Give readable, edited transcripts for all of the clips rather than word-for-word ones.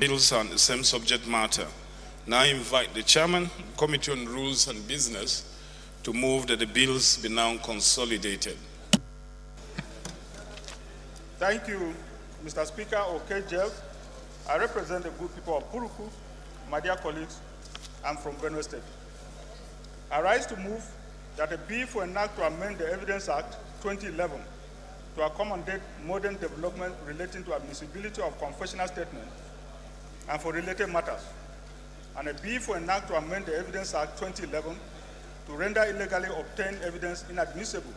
bills on the same subject matter. Now I invite the Chairman, Committee on Rules and Business, to move that the bills be now consolidated. Thank you, Mr. Speaker. Okay, Jeff. I represent the good people of Puruku, my dear colleagues. I'm from Benue State. I rise to move that a bill for an act to amend the Evidence Act 2011 to accommodate modern development relating to admissibility of confessional statements and for related matters, and a bill for an act to amend the Evidence Act 2011 to render illegally obtained evidence inadmissible,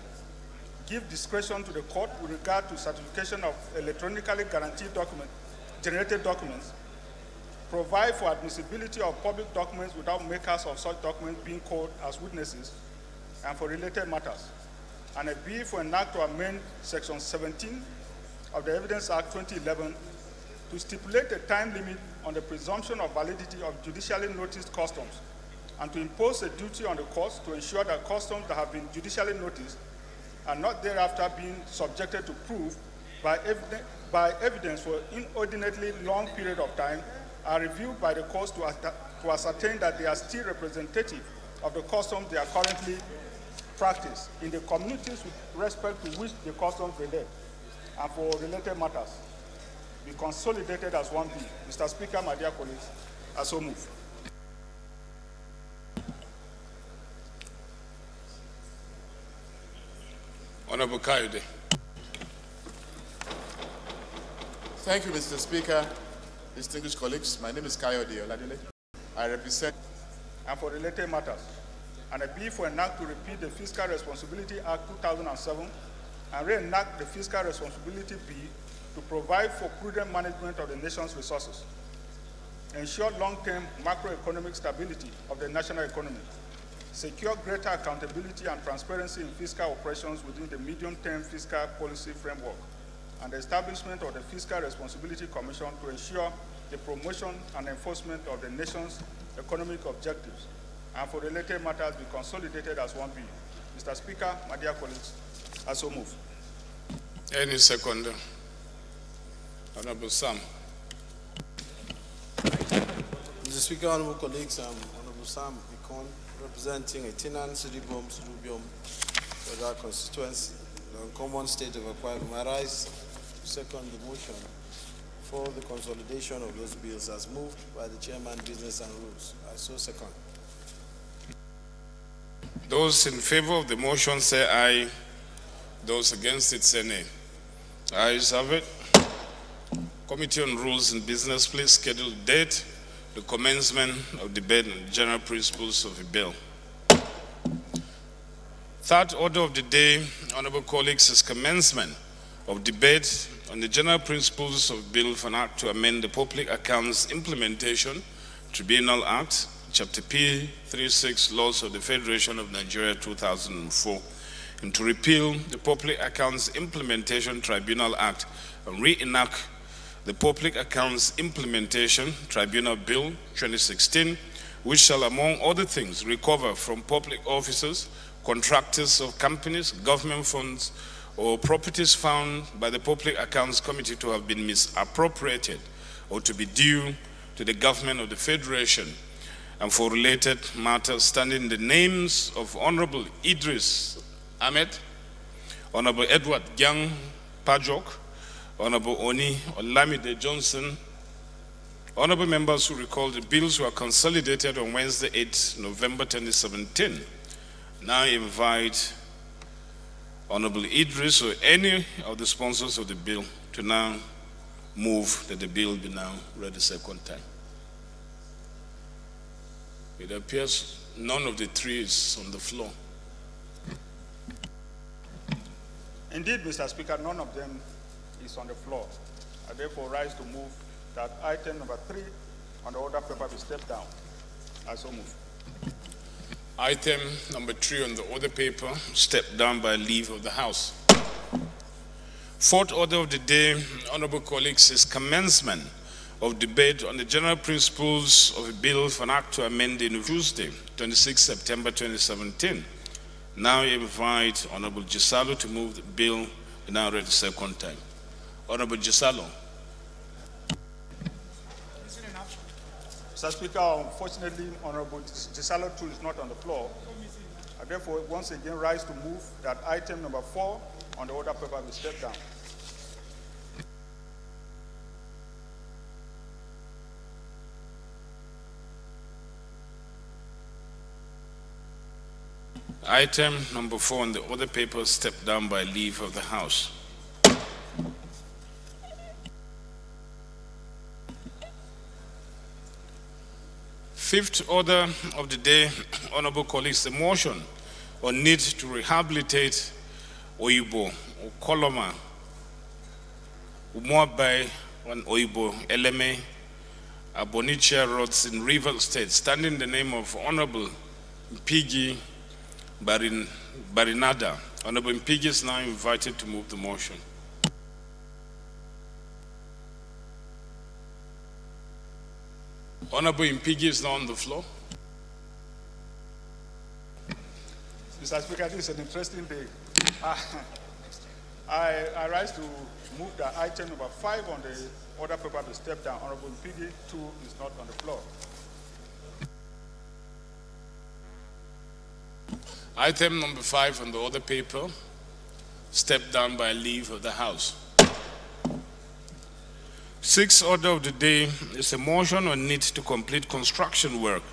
give discretion to the court with regard to certification of electronically guaranteed generated documents, provide for admissibility of public documents without makers of such documents being called as witnesses, and for related matters, and a bill for an act to amend Section 17 of the Evidence Act 2011 to stipulate a time limit on the presumption of validity of judicially noticed customs, and to impose a duty on the courts to ensure that customs that have been judicially noticed and not thereafter being subjected to proof by evidence for an inordinately long period of time are reviewed by the courts to ascertain that they are still representative of the customs they are currently practiced in the communities with respect to which the customs relate, and for related matters be consolidated as one bill. Mr. Speaker, my dear colleagues, I so move. Honorable Kayode. Thank you, Mr. Speaker. Distinguished colleagues, my name is Kayode Oladile. I represent and for related matters, and a bill for an act to repeal the Fiscal Responsibility Act 2007 and reenact the Fiscal Responsibility Bill to provide for prudent management of the nation's resources, ensure long-term macroeconomic stability of the national economy, secure greater accountability and transparency in fiscal operations within the medium-term fiscal policy framework, and the establishment of the Fiscal Responsibility Commission to ensure the promotion and enforcement of the nation's economic objectives, and for related matters be consolidated as one bill. Mr. Speaker, my dear colleagues, I so move. Any seconder? Honorable Sam. Mr. Speaker, honorable colleagues, I'm Honorable Sam Ikon, representing a tenant city bombs Rubium for that constituency, the uncommon state of Akwa Ibom. I rise to second the motion for the consolidation of those bills as moved by the Chairman, Business and Rules. I so second. Those in favor of the motion say aye. Those against it say nay. Ayes have it. Committee on Rules and Business, please schedule date, the commencement of debate on the general principles of the bill. Third order of the day, honorable colleagues, is commencement of debate on the general principles of bill for an act to amend the Public Accounts Implementation Tribunal Act, Chapter P 36, Laws of the Federation of Nigeria 2004, and to repeal the Public Accounts Implementation Tribunal Act and reenact the Public Accounts Implementation Tribunal Bill 2016, which shall, among other things, recover from public officers, contractors of companies, government funds, or properties found by the Public Accounts Committee to have been misappropriated or to be due to the government of the Federation, and for related matters standing in the names of Honorable Idris Ahmed, Honorable Edward Gyang Pajok, Honorable Oni Olamide Johnson. Honorable members who recall the bills were consolidated on Wednesday, 8 November 2017. Now I invite Honorable Idris or any of the sponsors of the bill to now move that the bill be now read a second time. It appears none of the three is on the floor. Indeed, Mr. Speaker, none of them is on the floor. I therefore rise to move that item number 3 on the order paper be stepped down. I so move. Item number 3 on the order paper, stepped down by leave of the House. Fourth order of the day, honorable colleagues, is commencement of debate on the general principles of a bill for an act to amend in Tuesday, 26 September 2017. Now I invite Honorable Gisalo to move the bill now read the second time. Honorable Gisalo. Mr. Speaker, unfortunately, Honorable Tisalo 2 is not on the floor. I therefore once again rise to move that item number 4 on the order paper be stepped down. Item number 4 on the order paper stepped down by leave of the House. Fifth order of the day, honorable colleagues, the motion on need to rehabilitate Oyibo, Koloma, Umuabai, and Oyibo, Eleme, Abonicha roads in Rivers State, standing in the name of Honorable Mpigi Barinada. Honorable Mpigi is now invited to move the motion. Honorable Mpigi is now on the floor. Mr. Speaker, this is an interesting day. I rise to move that item number 5 on the order paper to step down. Honorable Mpigi 2 is not on the floor. Item number 5 on the order paper, stepped down by leave of the House. Sixth order of the day is a motion on need to complete construction work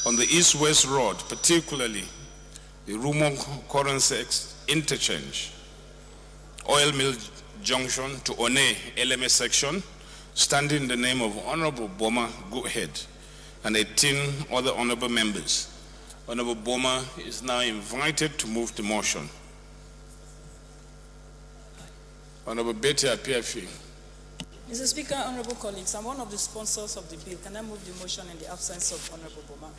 on the East-West Road, particularly the Rumo Currency Interchange, Oil Mill Junction to One LMS section, standing in the name of Honorable Boma Goodhead and 18 other honorable members. Honorable Boma is now invited to move the motion. Honorable Betty Apiafi. Mr. Speaker, honorable colleagues, I'm one of the sponsors of the bill. Can I move the motion in the absence of Honorable Boma?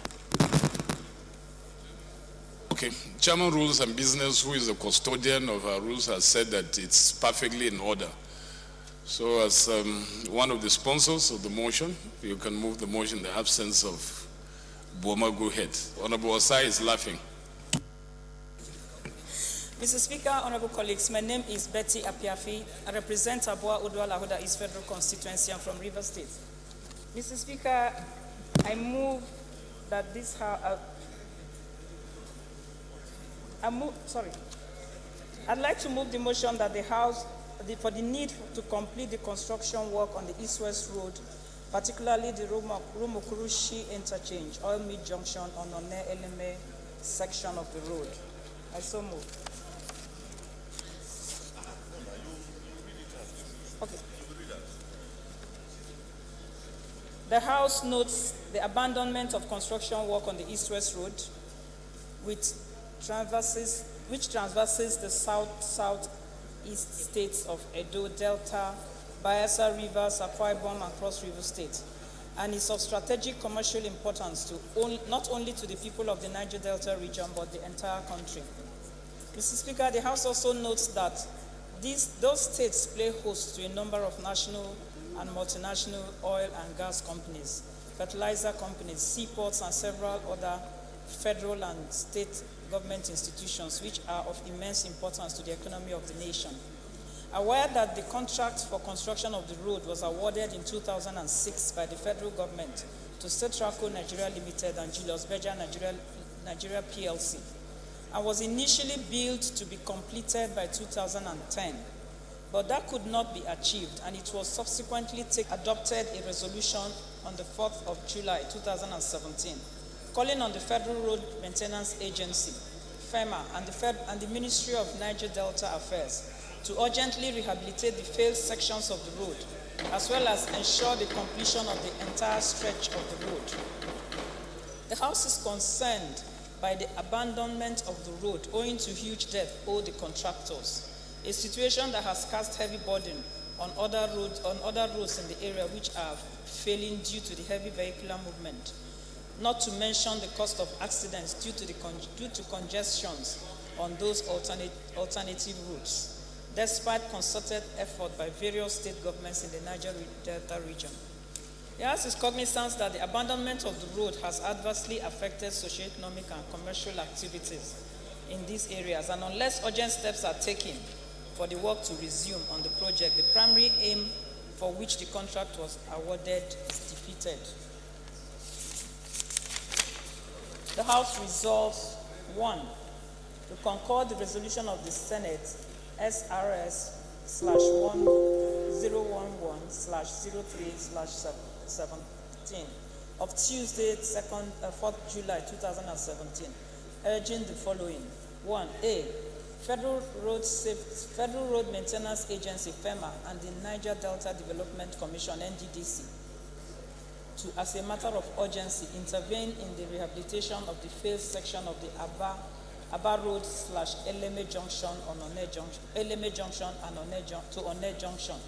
Okay. Chairman Rules and Business, who is the custodian of our rules, has said that it's perfectly in order. So as one of the sponsors of the motion, you can move the motion in the absence of Boma Goodhead. Honorable Osai is laughing. Mr. Speaker, honorable colleagues, my name is Betty Apiafi. I represent Abua Udwa Lahoda East Federal Constituency. I'm from Rivers State. Mr. Speaker, I move that this I'd like to move the motion that the House, for the need to complete the construction work on the East-West Road, particularly the Rumukurushi Interchange, Oil Mill Junction on One Eleme section of the road. I so move. Okay. The House notes the abandonment of construction work on the East-West Road, which traverses the south-southeast states of Edo, Delta, Bayelsa Rivers, Akwa Ibom, and Cross River State, and is of strategic commercial importance to not only to the people of the Niger Delta region, but the entire country. Mr. Speaker, the House also notes that those states play host to a number of national and multinational oil and gas companies, fertilizer companies, seaports, and several other federal and state government institutions which are of immense importance to the economy of the nation. Aware that the contract for construction of the road was awarded in 2006 by the federal government to Setraco Nigeria Limited and Julius Berger Nigeria PLC, and was initially built to be completed by 2010, but that could not be achieved, and it was subsequently adopted a resolution on the 4th of July 2017, calling on the Federal Road Maintenance Agency, FEMA, and the Ministry of Niger Delta Affairs to urgently rehabilitate the failed sections of the road, as well as ensure the completion of the entire stretch of the road. The House is concerned by the abandonment of the road owing to huge debt owed the contractors, a situation that has cast heavy burden on other roads in the area which are failing due to the heavy vehicular movement, not to mention the cost of accidents due to congestions on those alternative routes, despite concerted effort by various state governments in the Niger Delta region. The House is cognizant that the abandonment of the road has adversely affected socio-economic and commercial activities in these areas, and unless urgent steps are taken for the work to resume on the project, the primary aim for which the contract was awarded is defeated. The House resolves, 1, to concur the resolution of the Senate SRS/1011/03/17 of Tuesday, 4th July 2017, urging the following. 1A, Federal Road Maintenance Agency, FEMA, and the Niger Delta Development Commission, NDDC, to, as a matter of urgency, intervene in the rehabilitation of the failed section of the Aba Road / Eleme Junction on Eleme Junction and to Onne Junction.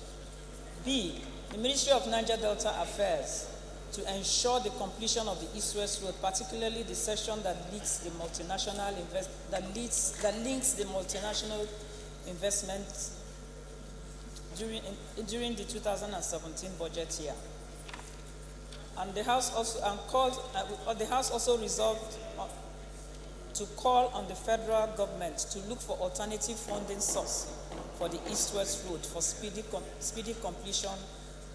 B, the Ministry of Niger Delta Affairs to ensure the completion of the East-West Road, particularly the section that links the multinational investment during the 2017 budget year. And the House also resolved to call on the federal government to look for alternative funding source for the East-West Road for speedy completion,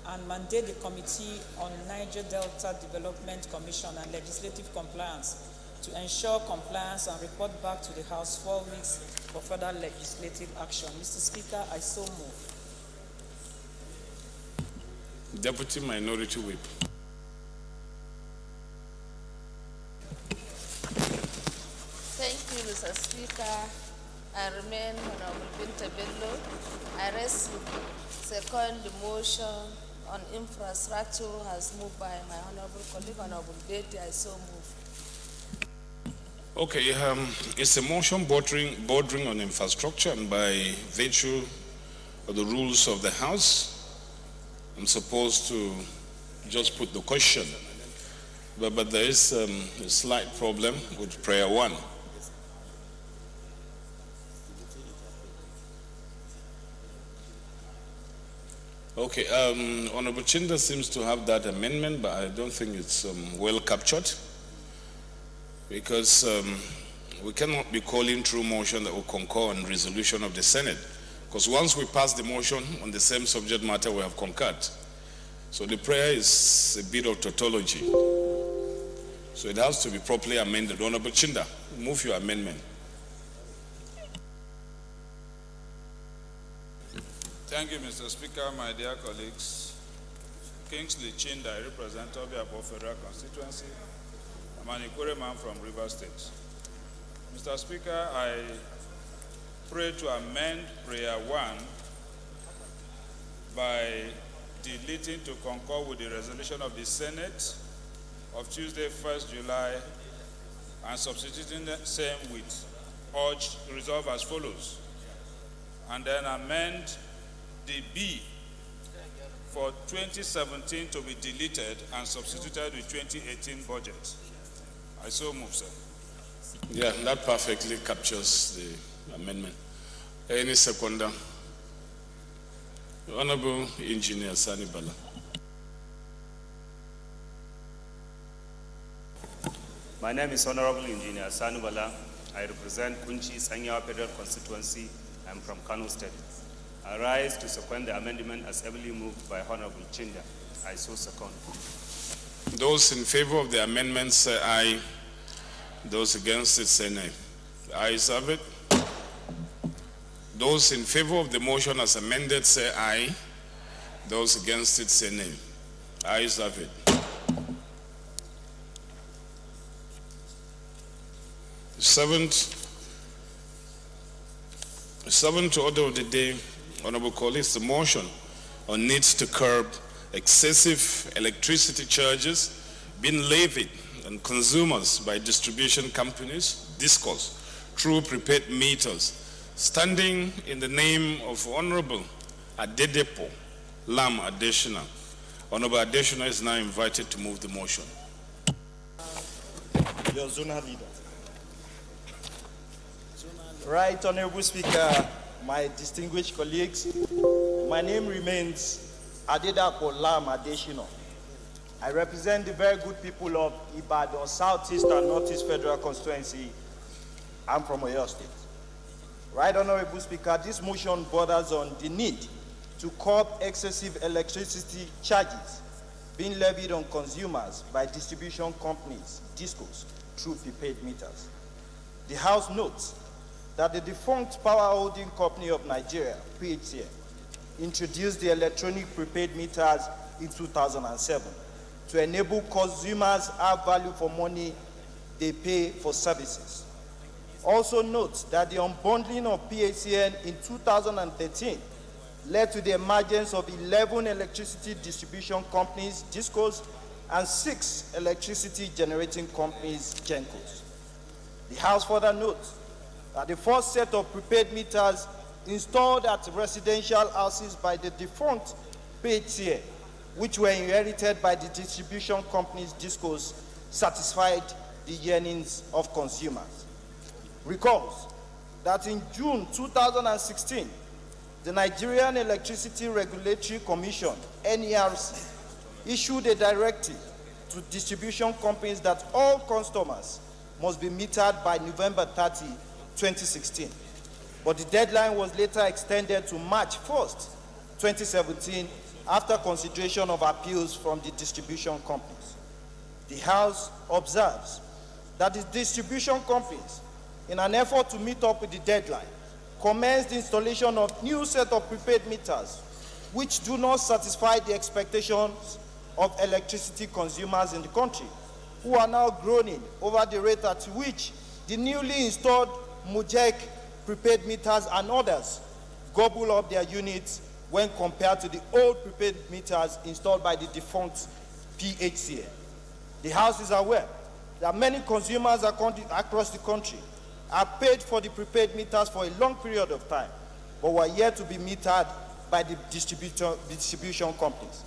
and mandate the Committee on Niger Delta Development Commission and Legislative Compliance to ensure compliance and report back to the House 4 weeks for further legislative action. Mr. Speaker, I so move. Deputy Minority Whip. Thank you, Mr. Speaker. I remain Honorable Binta Bello. I second the motion on infrastructure as moved by my honorable colleague, Honorable Betty. I so move. Okay, it's a motion bordering on infrastructure, and by virtue of the rules of the House, I'm supposed to just put the question. But there is a slight problem with prayer 1. Okay, Honorable Chinda seems to have that amendment, but I don't think it's well captured, because we cannot be calling through motion that will concur on resolution of the Senate, because once we pass the motion on the same subject matter, we have concurred. So the prayer is a bit of tautology. So it has to be properly amended. Honorable Chinda, move your amendment. Thank you, Mr. Speaker, my dear colleagues. Kingsley Chinda, I represent Obiapo Federal Constituency. I'm an Ikore man from River State. Mr. Speaker, I pray to amend prayer 1 by deleting to concur with the resolution of the Senate of Tuesday, 1st July, and substituting the same with urge resolve as follows. And then amend the B for 2017 to be deleted and substituted with 2018 budget. I so move, sir. Yeah, that perfectly captures the amendment. Any seconder? Honorable Engineer Sani Bala. My name is Honorable Engineer Sani Bala. I represent Kunchi Sanyawa Federal Constituency. I'm from Kano State. I rise to second the amendment as heavily moved by Honorable Chinda. I so second. Those in favor of the amendment say aye. Those against it say nay. The ayes have it. Those in favor of the motion as amended say aye. Those against it say nay. The ayes have it. The seventh order of the day, Honorable colleagues, the motion on needs to curb excessive electricity charges being levied on consumers by distribution companies, DISCOs, through prepaid meters, standing in the name of Honorable Adedepo Lam Adeshina. Honorable Adeshina is now invited to move the motion. Your zonal leader. Right, Honorable Speaker, my distinguished colleagues, my name remains Adedepo Lam Adeshina. I represent the very good people of Ibadan, Southeast and Northeast Federal Constituency. I'm from Oyo State. Right, Honorable Speaker, this motion borders on the need to curb excessive electricity charges being levied on consumers by distribution companies, DISCOs, through prepaid meters. The House notes that the defunct Power Holding Company of Nigeria, PHCN, introduced the electronic prepaid meters in 2007 to enable consumers to have value for money they pay for services. Also note that the unbundling of PHCN in 2013 led to the emergence of 11 electricity distribution companies, DISCOs, and 6 electricity generating companies, GENCOs. The House further notes that the first set of prepaid meters installed at residential houses by the defunct PHCN, which were inherited by the distribution companies, DISCOs, satisfied the yearnings of consumers. Recalls that in June 2016, the Nigerian Electricity Regulatory Commission, NERC, issued a directive to distribution companies that all customers must be metered by November 30, 2016. But the deadline was later extended to March 1st, 2017, after consideration of appeals from the distribution companies. The House observes that the distribution companies, in an effort to meet up with the deadline, commenced the installation of new set of prepaid meters, which do not satisfy the expectations of electricity consumers in the country, who are now groaning over the rate at which the newly installed Mujek prepaid meters and others gobble up their units when compared to the old prepaid meters installed by the defunct PHCN. The House is aware that many consumers across the country have paid for the prepaid meters for a long period of time, but were yet to be metered by the distribution companies,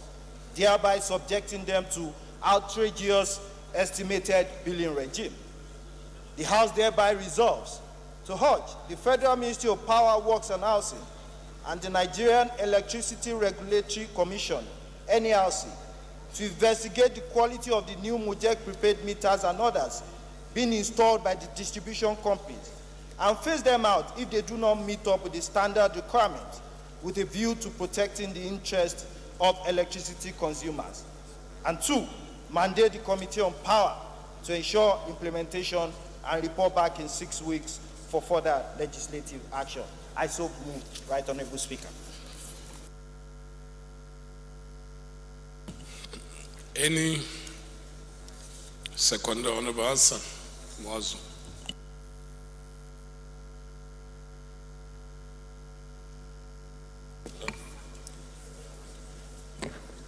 thereby subjecting them to outrageous estimated billing regime. The House thereby resolves to urge the Federal Ministry of Power, Works and Housing and the Nigerian Electricity Regulatory Commission, NERC, to investigate the quality of the new Mujek prepaid meters and others being installed by the distribution companies and phase them out if they do not meet up with the standard requirements with a view to protecting the interests of electricity consumers. And 2, mandate the Committee on Power to ensure implementation and report back in 6 weeks for further legislative action. I so move, Right Honorable Speaker. Any second Honorable Hassan Mwazu.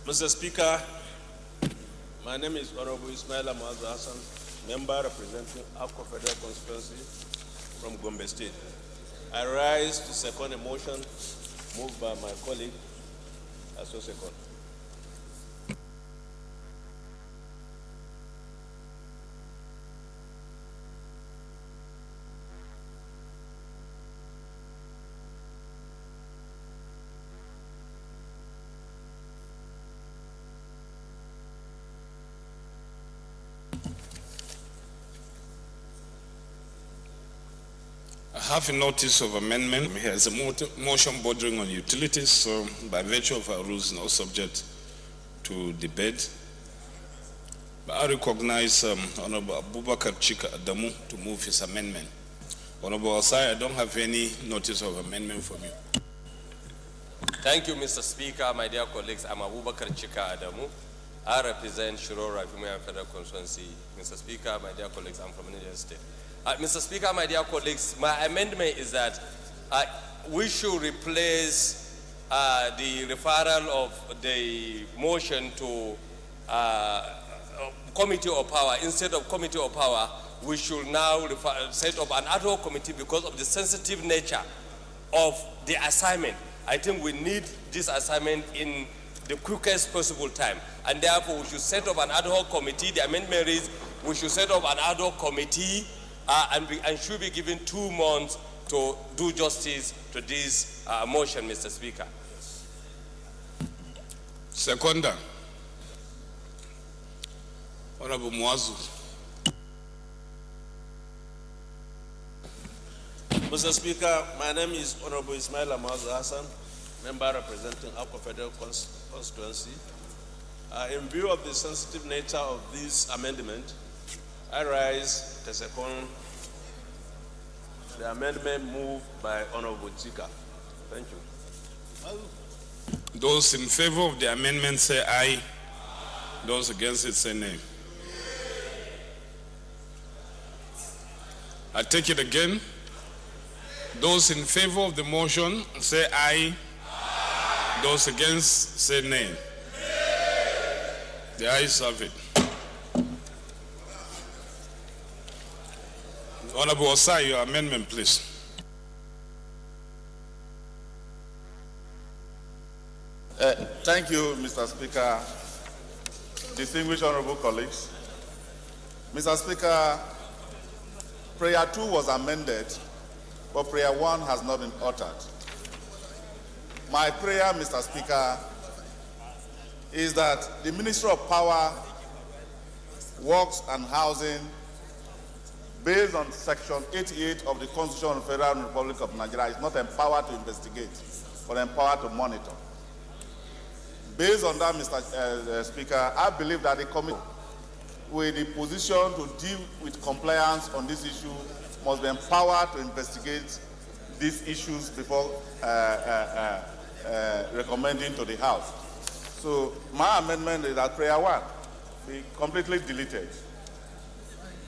Mr. Speaker, my name is Honorable Ismail Mwazu Hassan, member representing Akko Federal Constituency from Gombe State. I rise to second a motion moved by my colleague, as well second. I have a notice of amendment. Here is a motion bordering on utilities, so by virtue of our rules, now subject to debate. But I recognize Honorable Abubakar Chika Adamu to move his amendment. Honorable Osai, I don't have any notice of amendment from you. Thank you, Mr. Speaker. My dear colleagues, I'm Abubakar Chika Adamu. I represent Shiro Rafimaya Federal Constituency. Mr. Speaker, my dear colleagues, I'm from Niger State. Mr. Speaker, my dear colleagues, my amendment is that we should replace the referral of the motion to Committee of Power. Instead of Committee of Power, we should now set up an ad hoc committee because of the sensitive nature of the assignment. I think we need this assignment in the quickest possible time. And therefore, we should set up an ad hoc committee. The amendment is we should set up an ad hoc committee and should be given 2 months to do justice to this motion, Mr. Speaker. Seconder. Honorable Mwazu. Mr. Speaker, my name is Honorable Ismail Mwazu Hassan, member representing Akko Federal Constituency. In view of the sensitive nature of this amendment, I rise to second the amendment moved by Honorable Chika. Thank you. Those in favor of the amendment say aye. Those against it say nay. I take it again. Those in favor of the motion say aye. Those against say nay. The ayes have it. Honorable Osai, your amendment, please. Thank you, Mr. Speaker. Distinguished honorable colleagues. Mr. Speaker, prayer 2 was amended, but prayer 1 has not been uttered. My prayer, Mr. Speaker, is that the Ministry of Power, Works and Housing, based on Section 88 of the Constitution of the Federal Republic of Nigeria, is not empowered to investigate, but empowered to monitor. Based on that, Mr. Speaker, I believe that the committee with the position to deal with compliance on this issue must be empowered to investigate these issues before recommending to the House. So my amendment is that prayer 1 be completely deleted.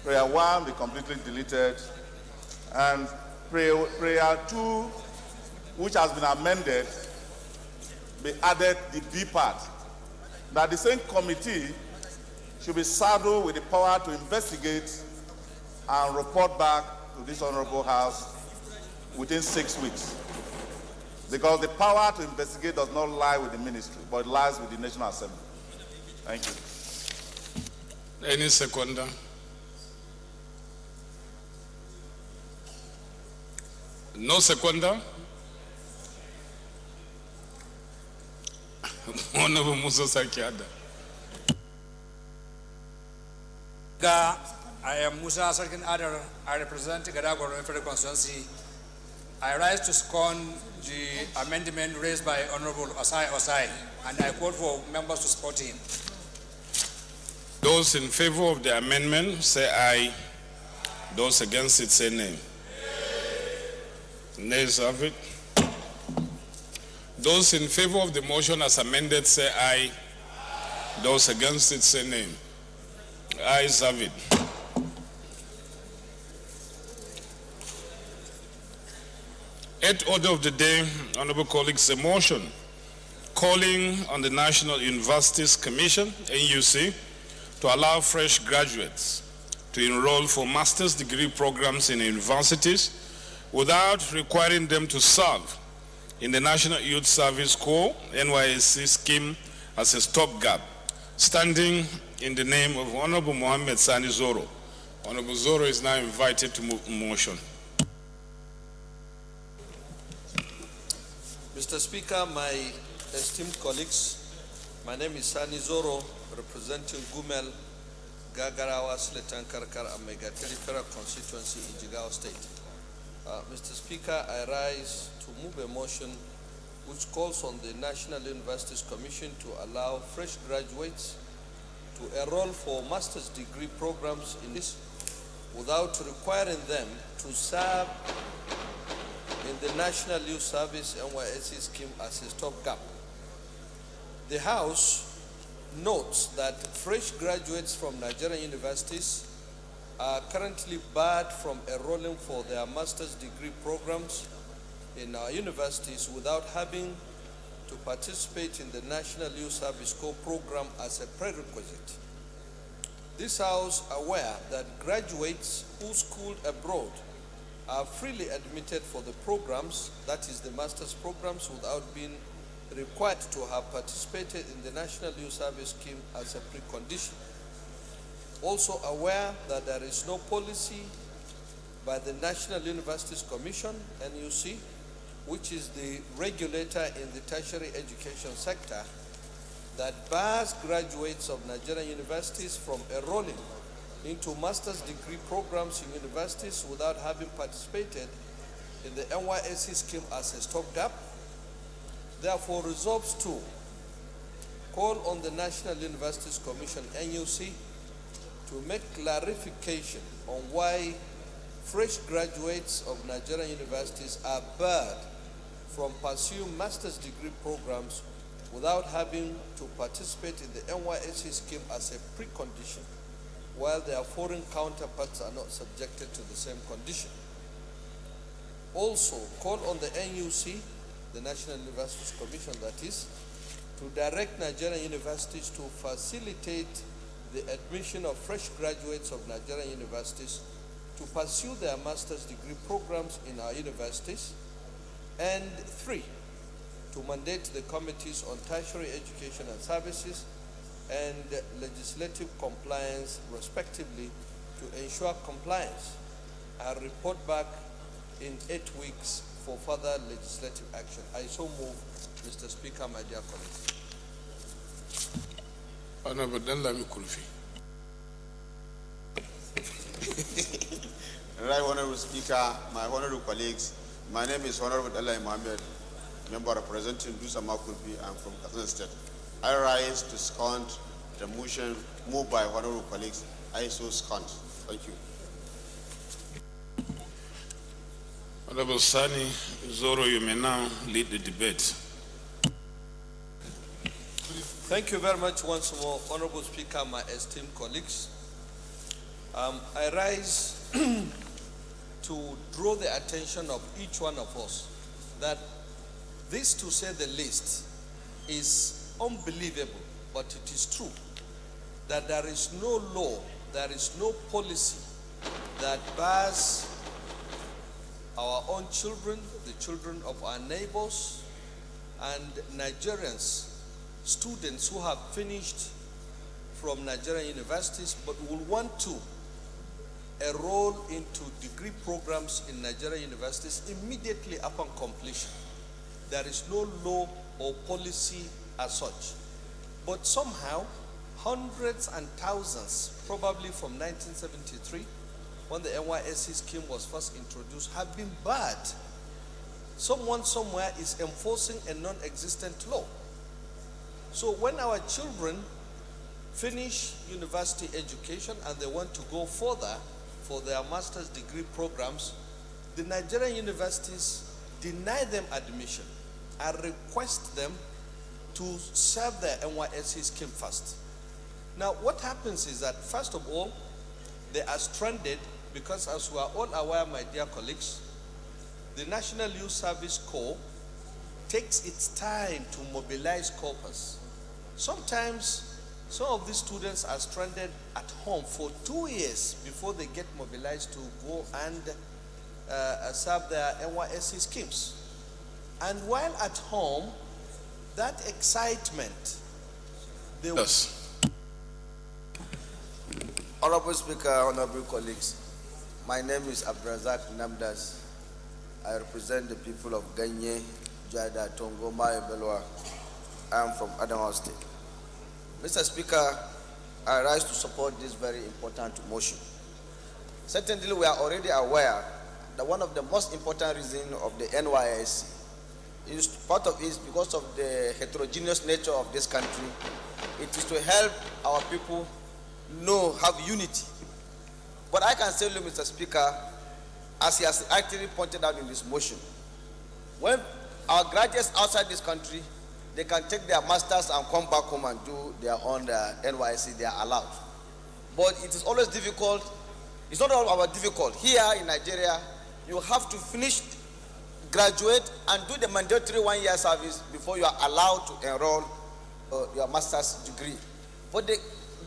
Prayer 1 be completely deleted, and prayer 2, which has been amended, be added the B part, that the same committee should be saddled with the power to investigate and report back to this honorable House within 6 weeks. Because the power to investigate does not lie with the ministry, but it lies with the National Assembly. Thank you. Any seconder? No seconder? Honorable Musa Sakiada. I am Musa Sarkin Adar. I represent Gadagoro Federal Constituency. I rise to second the amendment raised by Honorable Osai, and I call for members to support him. Those in favor of the amendment say aye. Those against it say nay. Nays have it. Those in favor of the motion as amended say aye. Those against it say nay. Ayes have it. Eighth order of the day, honorable colleagues, a motion calling on the National Universities Commission, NUC, to allow fresh graduates to enroll for master's degree programs in universities without requiring them to serve in the National Youth Service Corps NYSC scheme as a stopgap, standing in the name of Honorable Mohammed Sani Zoro. Honorable Zoro is now invited to move motion. Mr. Speaker, my esteemed colleagues, my name is Sani Zoro, representing Gumel, Gagarawa, Sletan, Karkar, and Megateri Federal Constituency in Jigawa State. Mr. Speaker, I rise to move a motion which calls on the National Universities Commission to allow fresh graduates to enroll for master's degree programs in this without requiring them to serve in the National Youth Service NYSC scheme as a stopgap. The House notes that fresh graduates from Nigerian universities are currently barred from enrolling for their master's degree programs in our universities without having to participate in the National Youth Service Corps program as a prerequisite. This House aware that graduates who schooled abroad are freely admitted for the programs, that is the master's programs, without being required to have participated in the National Youth Service scheme as a precondition. Also aware that there is no policy by the National Universities Commission, NUC, which is the regulator in the tertiary education sector, that bars graduates of Nigerian universities from enrolling into master's degree programs in universities without having participated in the NYSC scheme as a stopgap. Therefore, resolves to call on the National Universities Commission, NUC, to make clarification on why fresh graduates of Nigerian universities are barred from pursuing master's degree programs without having to participate in the NYSC scheme as a precondition, while their foreign counterparts are not subjected to the same condition. Also, call on the NUC, the National Universities Commission that is, to direct Nigerian universities to facilitate the admission of fresh graduates of Nigerian universities to pursue their master's degree programs in our universities. And 3, to mandate the committees on tertiary education and services and legislative compliance, respectively, to ensure compliance and report back in 8 weeks for further legislative action. I so move, Mr. Speaker, my dear colleagues. Honorable Dallami Kulfi. Right, Honorable Speaker, my honorable colleagues, my name is Honorable Dallami Mohammed, member representing Dusama Kulfi. I'm from Katsina State. I rise to second the motion moved by honorable colleagues. I so second. Thank you. Honorable Sani Zoro, you may now lead the debate. Thank you very much once more, Honorable Speaker, my esteemed colleagues. I rise to draw the attention of each one of us that this, to say the least, is unbelievable, but it is true that there is no law, there is no policy that bars our own children, the children of our neighbors, and Nigerians, students who have finished from Nigerian universities but will want to enroll into degree programs in Nigerian universities immediately upon completion. There is no law or policy as such. But somehow, hundreds and thousands, probably from 1973, when the NYSC scheme was first introduced, have been barred. Someone somewhere is enforcing a non-existent law. So when our children finish university education and they want to go further for their master's degree programs, the Nigerian universities deny them admission and request them to serve their NYSC scheme first. Now, what happens is that, first of all, they are stranded because, as we are all aware, my dear colleagues, the National Youth Service Corps takes its time to mobilize corpus. Sometimes, some of these students are stranded at home for 2 years before they get mobilized to go and serve their NYSC schemes. And while at home, that excitement, they yes. Honorable Speaker, honorable colleagues, my name is Abdrazak Namdas. I represent the people of Ganye, Jada, Tongo, Mayo, Belwa. I am from Adamawa State. Mr. Speaker, I rise to support this very important motion. Certainly, we are already aware that one of the most important reasons of the NYSC is part of it is because of the heterogeneous nature of this country. It is to help our people have unity. But I can tell you, Mr. Speaker, as he has actually pointed out in this motion, when our graduates outside this country, they can take their masters and come back home and do their own NYSC, they are allowed. But it is always difficult. It's not all about difficult. Here in Nigeria, you have to finish, graduate, and do the mandatory 1-year service before you are allowed to enroll your master's degree. But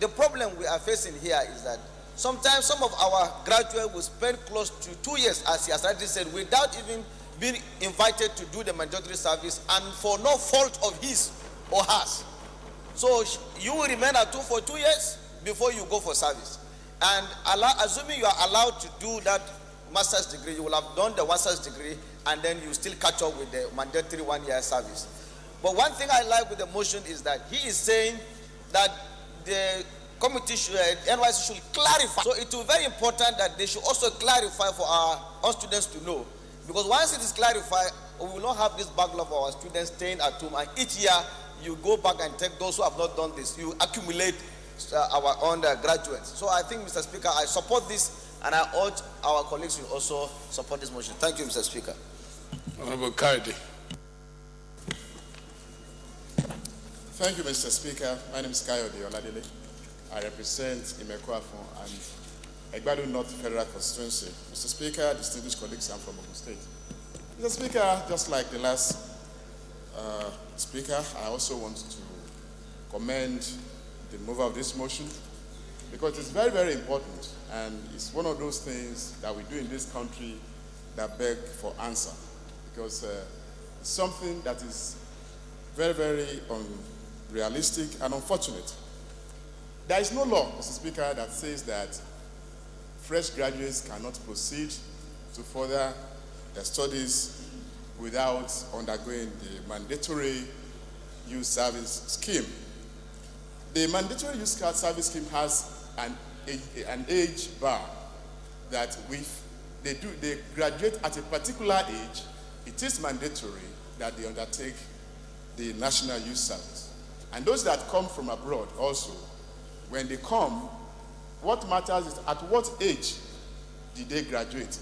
the problem we are facing here is that sometimes some of our graduates will spend close to 2 years, as he has already said, without even being invited to do the mandatory service, and for no fault of his or hers. So you will remain at for 2 years before you go for service. And assuming you are allowed to do that master's degree, you will have done the master's degree, and then you still catch up with the mandatory 1-year service. But one thing I like with the motion is that he is saying that the committee should, NYSC should clarify. So it will be very important that they should also clarify for our own students to know. Because once it is clarified, we will not have this backlog of our students staying at home, and each year you go back and take those who have not done this. You accumulate our undergraduates. So I think, Mr. Speaker, I support this, and I urge our colleagues will also support this motion. Thank you, Mr. Speaker. Honorable Kaidi. Thank you, Mr. Speaker. My name is Kayode Oladele. I represent Imekwafon and Egbadu North Federal Constituency. Mr. Speaker, distinguished colleagues, I'm from Ogun State. Mr. Speaker, just like the last speaker, I also want to commend the mover of this motion because it's very, very important, and it's one of those things that we do in this country that beg for answer, because it's something that is very, very unrealistic and unfortunate. There is no law, Mr. Speaker, that says that fresh graduates cannot proceed to further their studies without undergoing the mandatory youth service scheme. The mandatory youth service scheme has an age bar that if they graduate at a particular age, it is mandatory that they undertake the national youth service. And those that come from abroad also, when they come, what matters is at what age did they graduate.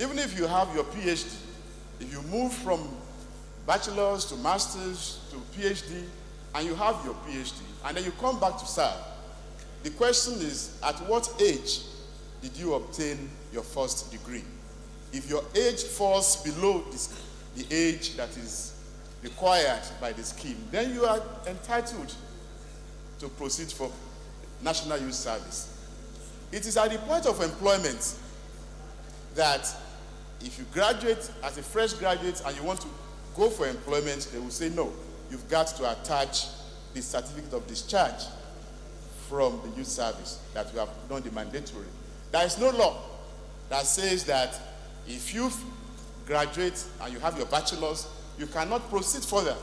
Even if you have your PhD, if you move from bachelor's to master's to PhD, and you have your PhD, and then you come back to serve, the question is, at what age did you obtain your first degree? If your age falls below the age that is required by the scheme, then you are entitled to proceed for national youth service. It is at the point of employment that if you graduate as a fresh graduate and you want to go for employment, they will say, no, you've got to attach the certificate of discharge from the youth service that you have done the mandatory. There is no law that says that if you graduate and you have your bachelor's, you cannot proceed further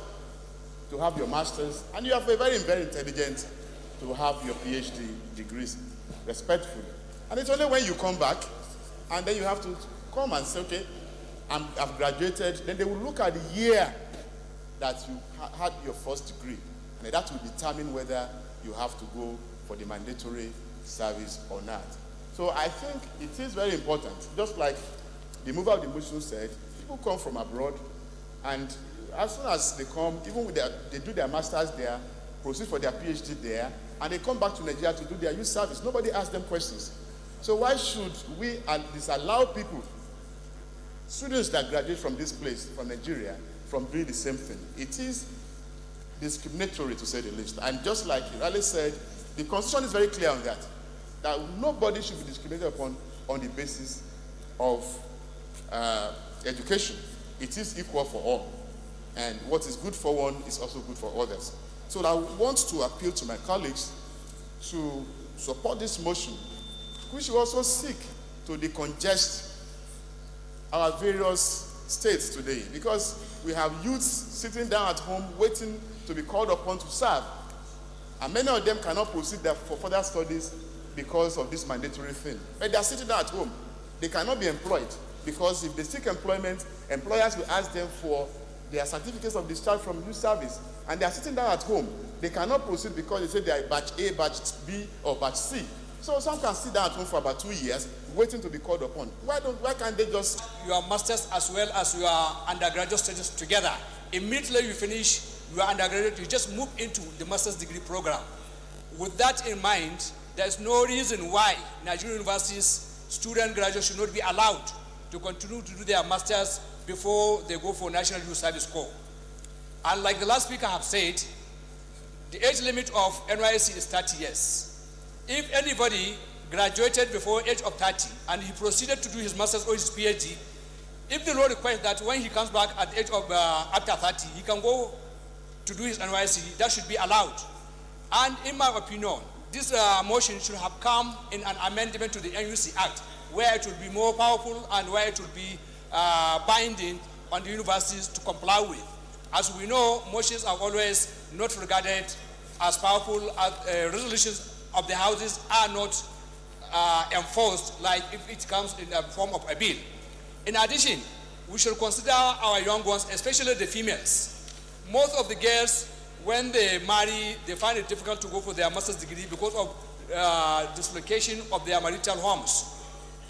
to have your master's, and you are very, very intelligent to have your PhD degrees respectfully. And it's only when you come back and then you have to come and say, okay, I've graduated, then they will look at the year that you had your first degree, and that will determine whether you have to go for the mandatory service or not. So I think it is very important, just like the mover of the motion said, people come from abroad, and as soon as they come, even with they do their masters there, proceed for their PhD there, and they come back to Nigeria to do their youth service. Nobody asks them questions. So why should we disallow people, students that graduate from this place, from Nigeria, from doing the same thing? It is discriminatory, to say the least. And just like Ali said, the Constitution is very clear on that nobody should be discriminated upon on the basis of education. It is equal for all. And what is good for one is also good for others. So I want to appeal to my colleagues to support this motion, which will also seek to decongest our various states today, because we have youths sitting down at home waiting to be called upon to serve. And many of them cannot proceed for further studies because of this mandatory thing. But they are sitting down at home. They cannot be employed, because if they seek employment, employers will ask them for their certificates of discharge from youth service, and they are sitting down at home. They cannot proceed because they say they are batch A, batch B, or batch C. So some can sit down at home for about 2 years waiting to be called upon. Why can't they just... Your master's as well as your undergraduate studies together. Immediately you finish your undergraduate, you just move into the master's degree program. With that in mind, there's no reason why Nigerian universities student graduates should not be allowed to continue to do their masters before they go for National Youth Service Corps. And like the last speaker have said, the age limit of NYSC is 30 years. If anybody graduated before age of 30 and he proceeded to do his master's or his PhD, if the law requires that when he comes back at the age of after 30, he can go to do his NYSC, that should be allowed. And in my opinion, this motion should have come in an amendment to the NUC Act, where it will be more powerful and where it will be binding on the universities to comply with. As we know, motions are always not regarded as powerful as resolutions of the houses are not enforced like if it comes in the form of a bill. In addition, we should consider our young ones, especially the females. Most of the girls, when they marry, they find it difficult to go for their master's degree because of dislocation of their marital homes.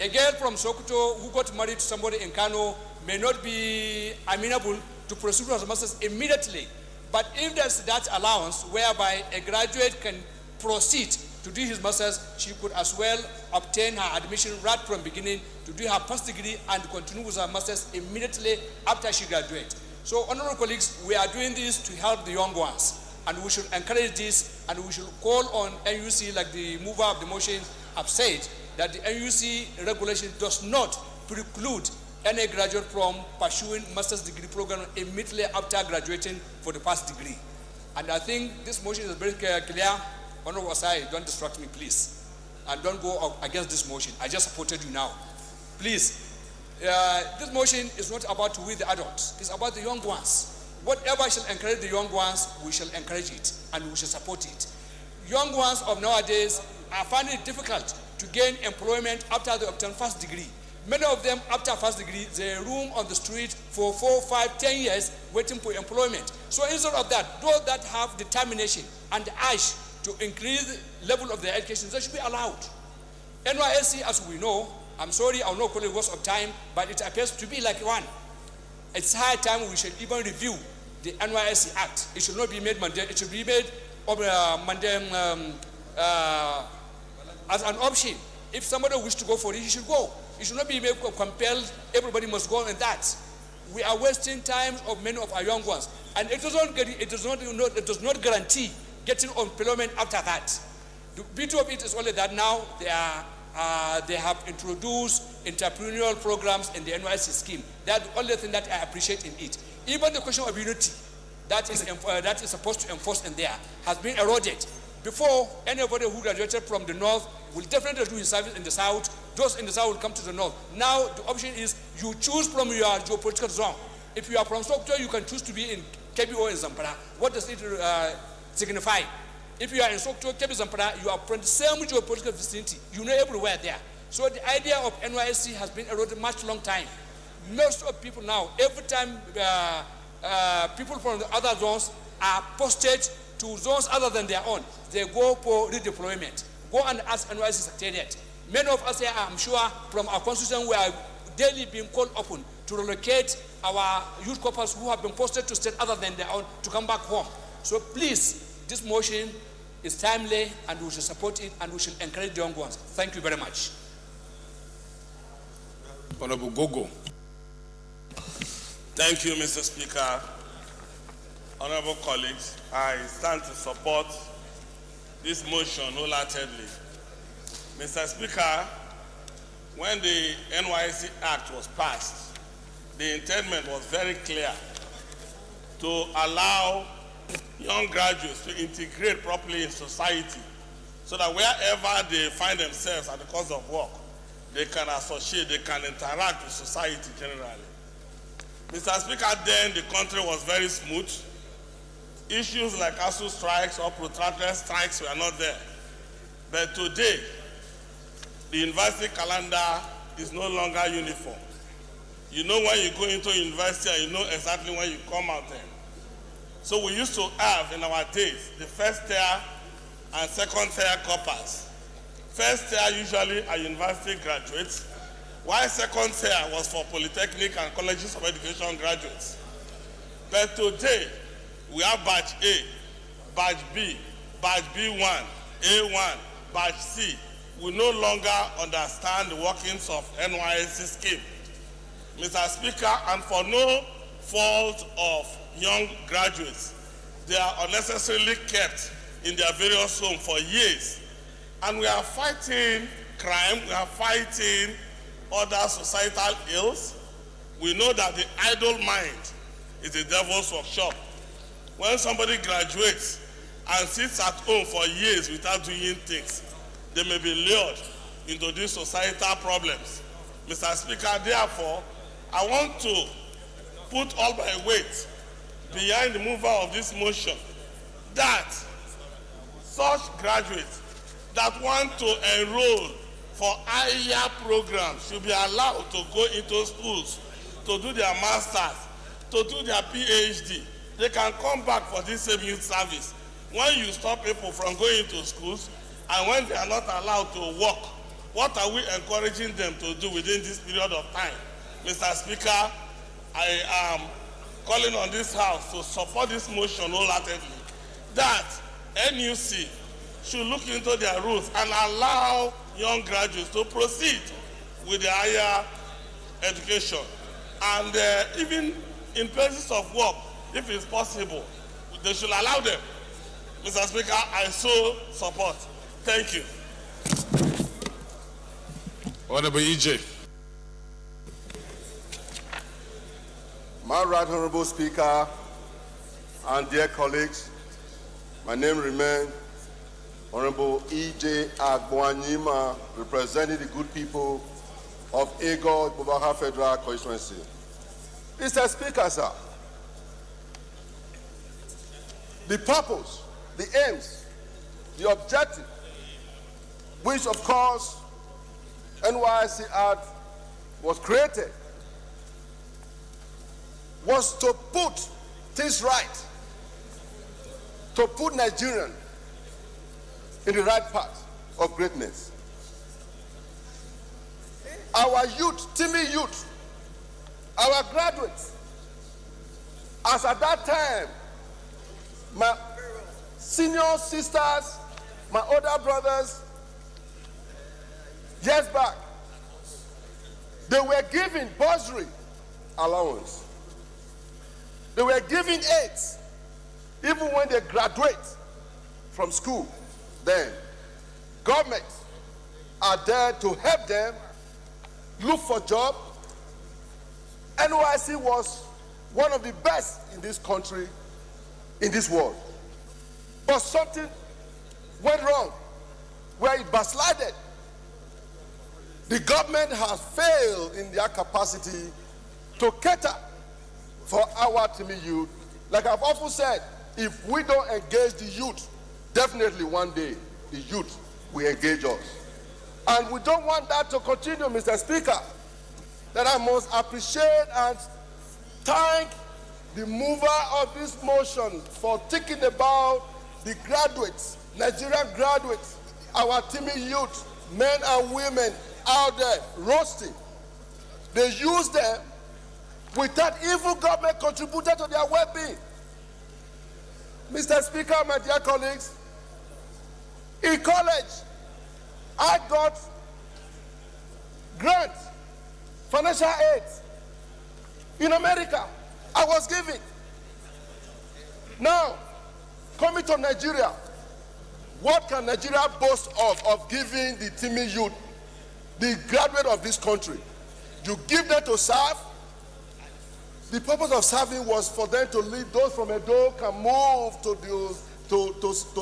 A girl from Sokoto who got married to somebody in Kano may not be amenable to pursue her master's immediately. But if there's that allowance whereby a graduate can proceed to do his master's, she could as well obtain her admission right from beginning to do her first degree and continue with her master's immediately after she graduates. So, honorable colleagues, we are doing this to help the young ones, and we should encourage this, and we should call on NUC, like the mover of the motion have said, that the NUC regulation does not preclude any graduate from pursuing master's degree program immediately after graduating for the first degree. And I think this motion is very clear. Honorable Osai, don't distract me, please. And don't go against this motion. I just supported you now. Please. This motion is not about we the adults. It's about the young ones. Whatever shall encourage the young ones, we shall encourage it and we shall support it. Young ones of nowadays are finding it difficult to gain employment after they obtain first degree. Many of them, after first degree, they roam on the street for 4, 5, 10 years waiting for employment. So instead of that, those that have determination and the urge to increase the level of their education, they should be allowed. NYSC, as we know, I'm sorry, I'll not call it waste of time, but it appears to be like one. It's high time we should even review the NYSC Act. It should not be made mandatory. It should be made as an option. If somebody wishes to go for it, he should go. It should not be made compelled. Everybody must go on that. We are wasting time of many of our young ones, and it does not guarantee getting employment after that. The beauty of it is only that now they have introduced entrepreneurial programs in the NYSC scheme. That's the only thing that I appreciate in it. Even the question of unity that is supposed to enforce in there has been eroded. Before, anybody who graduated from the north will definitely do his service in the south. Those in the south will come to the north. Now, the option is you choose from your geopolitical zone. If you are from Sokoto, you can choose to be in Kebbi or in Zamfara. What does it signify? If you are in Sokoto, Kebbi, Zamfara, you are from the same geopolitical vicinity. You know everywhere there. So the idea of NYSC has been eroded much long time. Most of people now, every time people from the other zones are posted to zones other than their own, they go for redeployment. Go and ask NYSC Secretariat. Many of us here, I'm sure, from our constitution, we are daily being called upon to relocate our youth corpers who have been posted to state other than their own to come back home. So please, this motion is timely, and we should support it, and we should encourage the young ones. Thank you very much. Honorable Gogo. Thank you, Mr. Speaker. Honorable colleagues, I stand to support this motion wholeheartedly. Mr. Speaker, when the NYSC Act was passed, the intent was very clear to allow young graduates to integrate properly in society so that wherever they find themselves at the course of work, they can associate, they can interact with society generally. Mr. Speaker, then the country was very smooth. Issues like ASU strikes or protracted strikes were not there. But today, the university calendar is no longer uniform. You know when you go into university and you know exactly when you come out there. So we used to have in our days the first tier and second tier corpers. First tier usually are university graduates, while second tier was for polytechnic and colleges of education graduates. But today, we have batch A, batch B, batch B1, A1, batch C. We no longer understand the workings of NYSC scheme. Mr. Speaker, and for no fault of young graduates, they are unnecessarily kept in their various homes for years. And we are fighting crime, we are fighting other societal ills. We know that the idle mind is the devil's workshop. When somebody graduates and sits at home for years without doing things, they may be lured into these societal problems. Mr. Speaker, therefore, I want to put all my weight behind the mover of this motion that such graduates that want to enroll for higher programs should be allowed to go into schools to do their masters, to do their PhD, they can come back for this same youth service. When you stop people from going to schools and when they are not allowed to work, what are we encouraging them to do within this period of time? Mr. Speaker, I am calling on this House to support this motion wholeheartedly that NUC should look into their rules and allow young graduates to proceed with their higher education. And even in places of work, if it's possible, they should allow them. Mr. Speaker, I so support. Thank you. Honorable EJ. My right honorable Speaker and dear colleagues, my name remains Honorable E.J. Agboanyima, representing the good people of Ego Bubaka Federal Constituency. Mr. Speaker, sir, the purpose, the aims, the objective, which of course NYSC Act was created, was to put things right, to put Nigerians in the right path of greatness. Our youth, Timmy youth, our graduates, as at that time, my senior sisters, my older brothers, years back, they were given bursary allowance. They were given aids even when they graduate from school. Then government are there to help them look for job. NYSC was one of the best in this country, in this world. But something went wrong where it backslided. The government has failed in their capacity to cater for our Timmy youth. Like I've often said, if we don't engage the youth, definitely one day the youth will engage us. And we don't want that to continue, Mr. Speaker. That I must appreciate and thank the mover of this motion for thinking about the graduates, Nigerian graduates, our Timmy youth, men and women out there roasting. They use them without even government contributed to their well-being. Mr. Speaker, my dear colleagues, in college, I got grants, financial aid. In America, I was giving. Now, coming to Nigeria, what can Nigeria boast of giving the Timmy youth, the graduate of this country? You give them to serve. The purpose of serving was for them to lead. Those from Edo can move to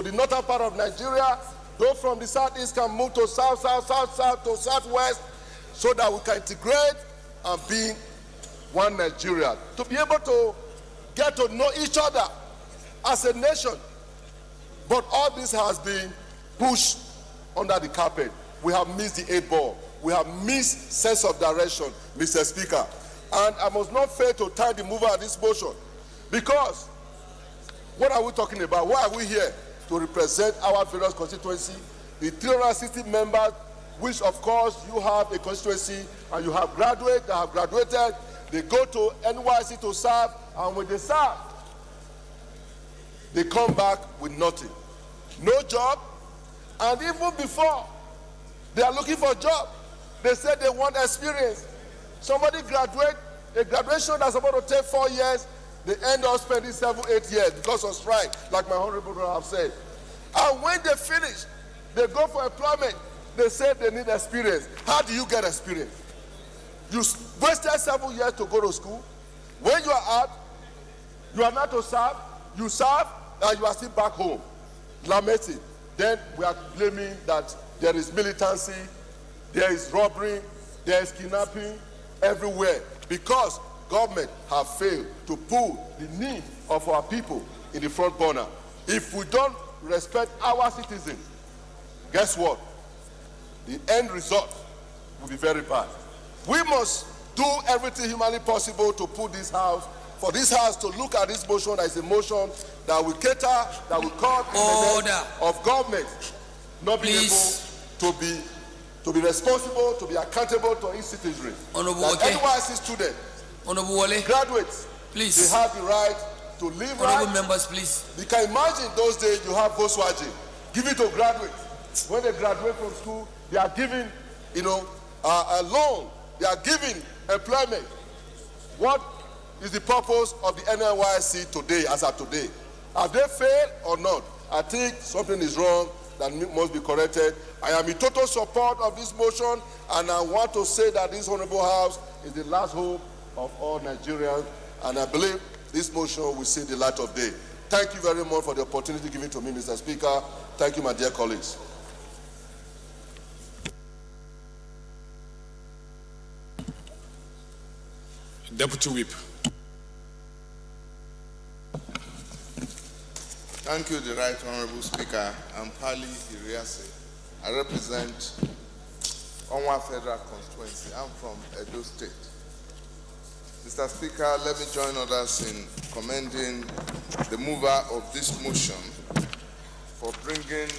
the northern part of Nigeria. Those from the southeast can move to south, to southwest, so that we can integrate and be one Nigeria. To be able to get to know each other as a nation. But all this has been pushed under the carpet. We have missed the 8 ball. We have missed sense of direction, Mr. Speaker. And I must not fail to thank the mover of this motion. Because what are we talking about? Why are we here? To represent our various constituency, the 360 members, which of course you have a constituency and you have graduates that have graduated. They go to NYSC to serve, and when they serve, they come back with nothing. No job, and even before they are looking for a job, they said they want experience. Somebody graduate, a graduation that's supposed to take 4 years, they end up spending 7, 8 years because of strike, like my honorable brother have said. And when they finish, they go for employment. They say they need experience. How do you get experience? You wasted 7 years to go to school. When you are out, you are not to serve. You serve, and you are still back home, lamenting. Then we are blaming that there is militancy, there is robbery, there is kidnapping everywhere, because government have failed to put the need of our people in the front burner. If we don't respect our citizens, guess what? The end result will be very bad. We must do everything humanly possible to put this house for this House to look at this motion as a motion that will cater, that will curb the of government not being able to be responsible, to be accountable to its citizenry. That NYSC students, graduates, please, they have the right to live right. Members, please. You can imagine those days you have Volkswagen, give it to graduates. When they graduate from school, they are given, a loan. They are giving employment. What is the purpose of the NYSC today, as of today? Have they failed or not? I think something is wrong that must be corrected. I am in total support of this motion, and I want to say that this Honorable House is the last hope of all Nigerians, and I believe this motion will see the light of day. Thank you very much for the opportunity given to me, Mr. Speaker. Thank you, my dear colleagues. Deputy Whip. Thank you, the Right Honorable Speaker. I'm Pali Iriase. I represent Onwa Federal Constituency. I'm from Edo State. Mr. Speaker, let me join others in commending the mover of this motion for bringing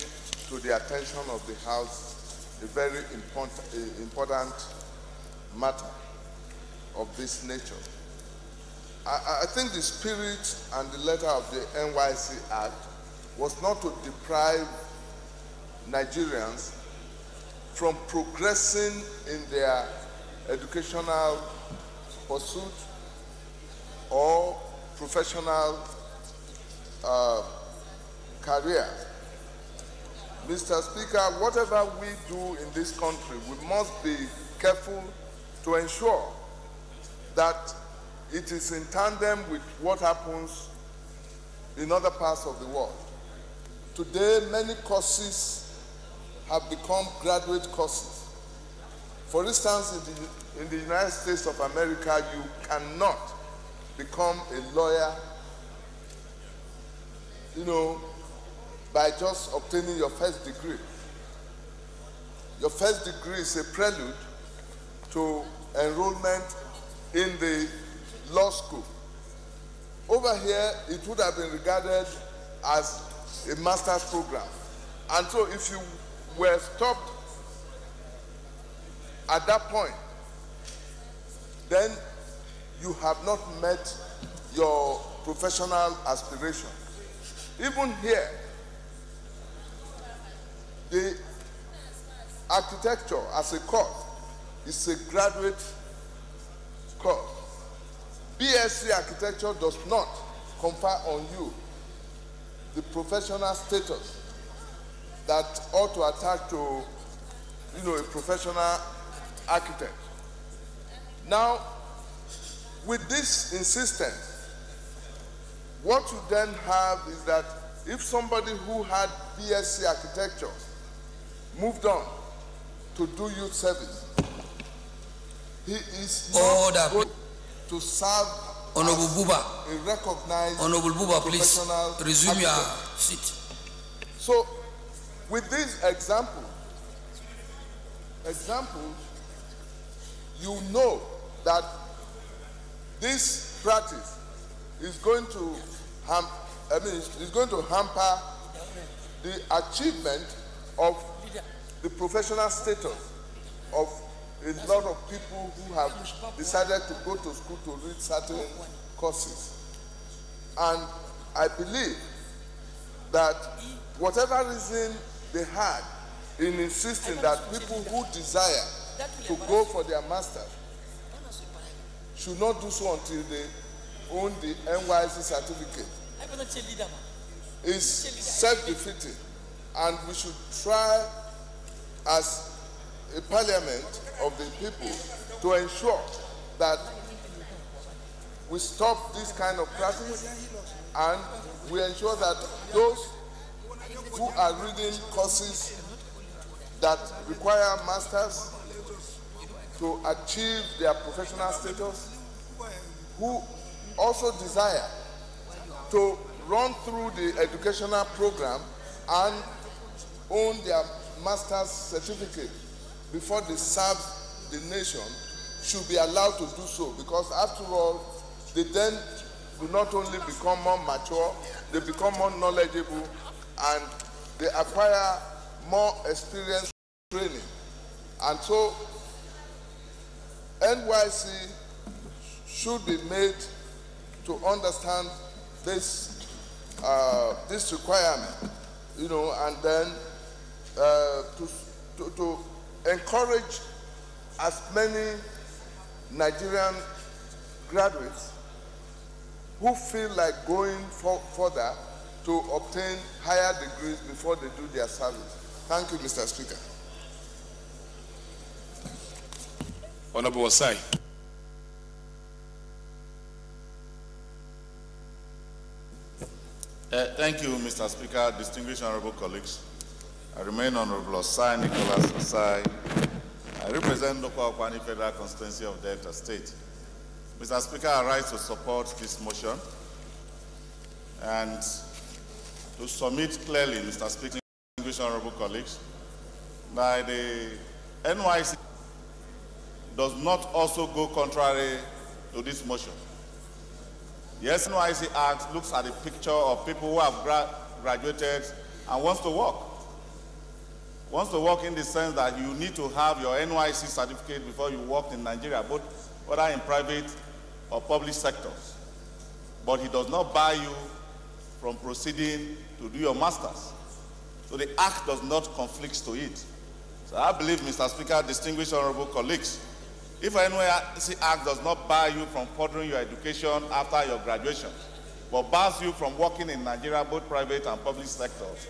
to the attention of the House a very important matter of this nature. I think the spirit and the letter of the NYSC Act was not to deprive Nigerians from progressing in their educational pursuit or professional career. Mr. Speaker, whatever we do in this country, we must be careful to ensure that it is in tandem with what happens in other parts of the world. Today, many courses have become graduate courses. For instance, in the United States of America, you cannot become a lawyer, by just obtaining your first degree. Your first degree is a prelude to enrollment in the law school. Over here, it would have been regarded as a master's program. And so if you were stopped at that point, then you have not met your professional aspiration. Even here, the architecture as a course is a graduate course. BSc architecture does not confer on you the professional status that ought to attach to, a professional architect. Now, with this insistence, what you then have is that if somebody who had BSc architecture moved on to do youth service, he is not going to serve Honorable Buba. A recognized Honorable Buba, please resume your seat. So, with these examples, you know that this practice is going to hamper the achievement of the professional status of a lot of people who have decided to go to school to read certain courses. And I believe that whatever reason they had in insisting that people who desire to go for their master's should not do so until they own the NYSC certificate is self-defeating, and we should try as a parliament of the people to ensure that we stop this kind of practice, and we ensure that those who are reading courses that require masters to achieve their professional status, who also desire to run through the educational program and own their master's certificate before they serve the nation, should be allowed to do so, because after all, they then do not only become more mature, they become more knowledgeable, and they acquire more experience training. And so NYC should be made to understand this this requirement, you know, and then to encourage as many Nigerian graduates who feel like going further to obtain higher degrees before they do their service. Thank you, Mr. Speaker. Honorable Osai. Thank you, Mr. Speaker, distinguished honorable colleagues. I remain Honorable Osai Nicholas Osai. I represent local Akwani Federal Constituency of Delta State. Mr. Speaker, I rise to support this motion and to submit clearly, Mr. Speaker, distinguished honorable colleagues, that the NYC does not also go contrary to this motion. The NYC Act looks at the picture of people who have graduated and wants to work. Wants to work in the sense that you need to have your NYC certificate before you work in Nigeria, both whether in private or public sectors. But he does not bar you from proceeding to do your master's. So the Act does not conflict to it. So I believe, Mr. Speaker, distinguished honorable colleagues, if an NYC Act does not bar you from furthering your education after your graduation, but bars you from working in Nigeria, both private and public sectors,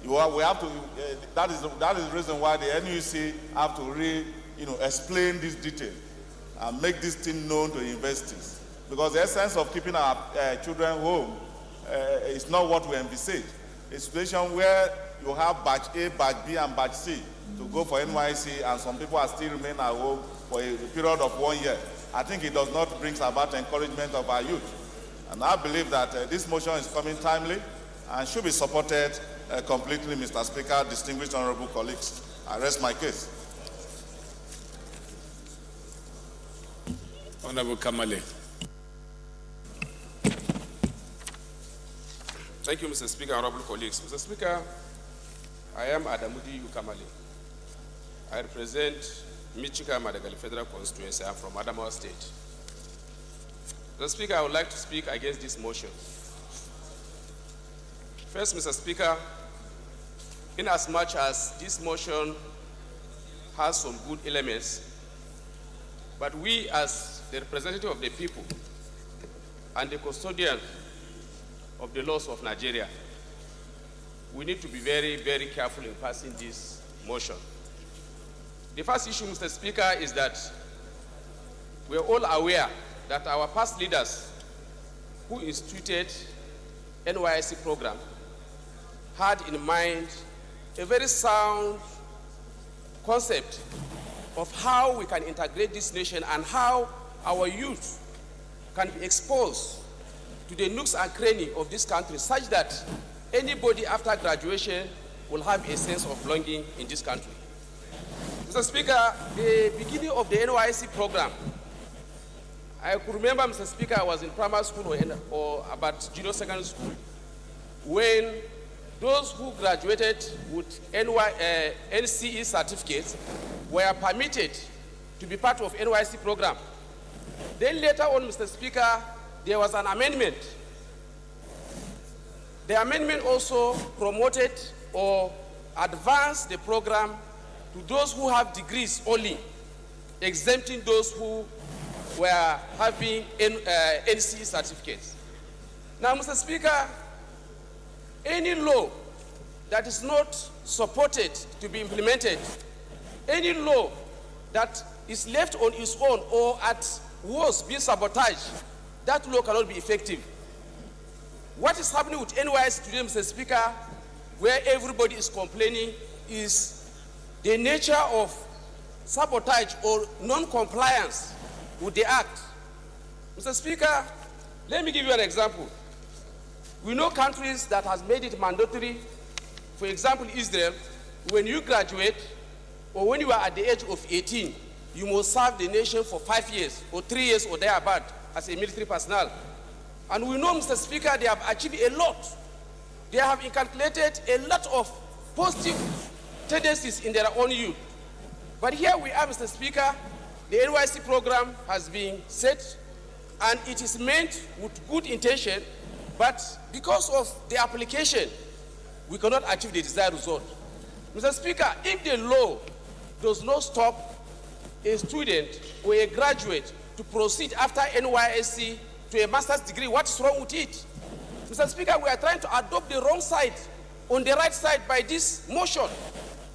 that is the reason why the NUC have to explain this detail and make this thing known to universities. Because the essence of keeping our children home is not what we envisage. A situation where you have batch A, batch B, and batch C to go for NYC, and some people are still remain at home for a period of 1 year. I think it does not bring about encouragement of our youth. And I believe that this motion is coming timely and should be supported completely, Mr. Speaker, distinguished honorable colleagues. I rest my case. Honorable Kamale. Thank you, Mr. Speaker, honorable colleagues. Mr. Speaker, I am Adamudi Ukamale. I represent Michika Madagali Federal Constituency. I am from Adamawa State. Mr. Speaker, I would like to speak against this motion. First, Mr. Speaker, in as much as this motion has some good elements, but we as the representative of the people and the custodian of the laws of Nigeria, we need to be very, very careful in passing this motion. The first issue, Mr. Speaker, is that we are all aware that our past leaders who instituted NYSC program had in mind a very sound concept of how we can integrate this nation and how our youth can be exposed to the nooks and crannies of this country, such that anybody after graduation will have a sense of belonging in this country. Mr. Speaker, the beginning of the NYSC program, I could remember, Mr. Speaker, I was in primary school or about junior secondary school, when those who graduated with NCE certificates were permitted to be part of NYSC program. Then later on, Mr. Speaker, there was an amendment. The amendment also promoted or advanced the program to those who have degrees only, exempting those who were having NCE certificates. Now, Mr. Speaker, any law that is not supported to be implemented, any law that is left on its own or at worst being sabotaged, that law cannot be effective. What is happening with NYSC today, Mr. Speaker, where everybody is complaining, is the nature of sabotage or non-compliance with the act. Mr. Speaker, let me give you an example. We know countries that has made it mandatory. For example, Israel, when you graduate or when you are at the age of 18, you must serve the nation for 5 years or 3 years or thereabout as a military personnel. And we know, Mr. Speaker, they have achieved a lot. They have inculcated a lot of positive tendencies in their own youth. But here we are, Mr. Speaker, the NYSC program has been set, and it is meant with good intention, but because of the application, we cannot achieve the desired result. Mr. Speaker, if the law does not stop a student or a graduate to proceed after NYSC to a master's degree, what is wrong with it? Mr. Speaker, we are trying to adopt the wrong side on the right side by this motion.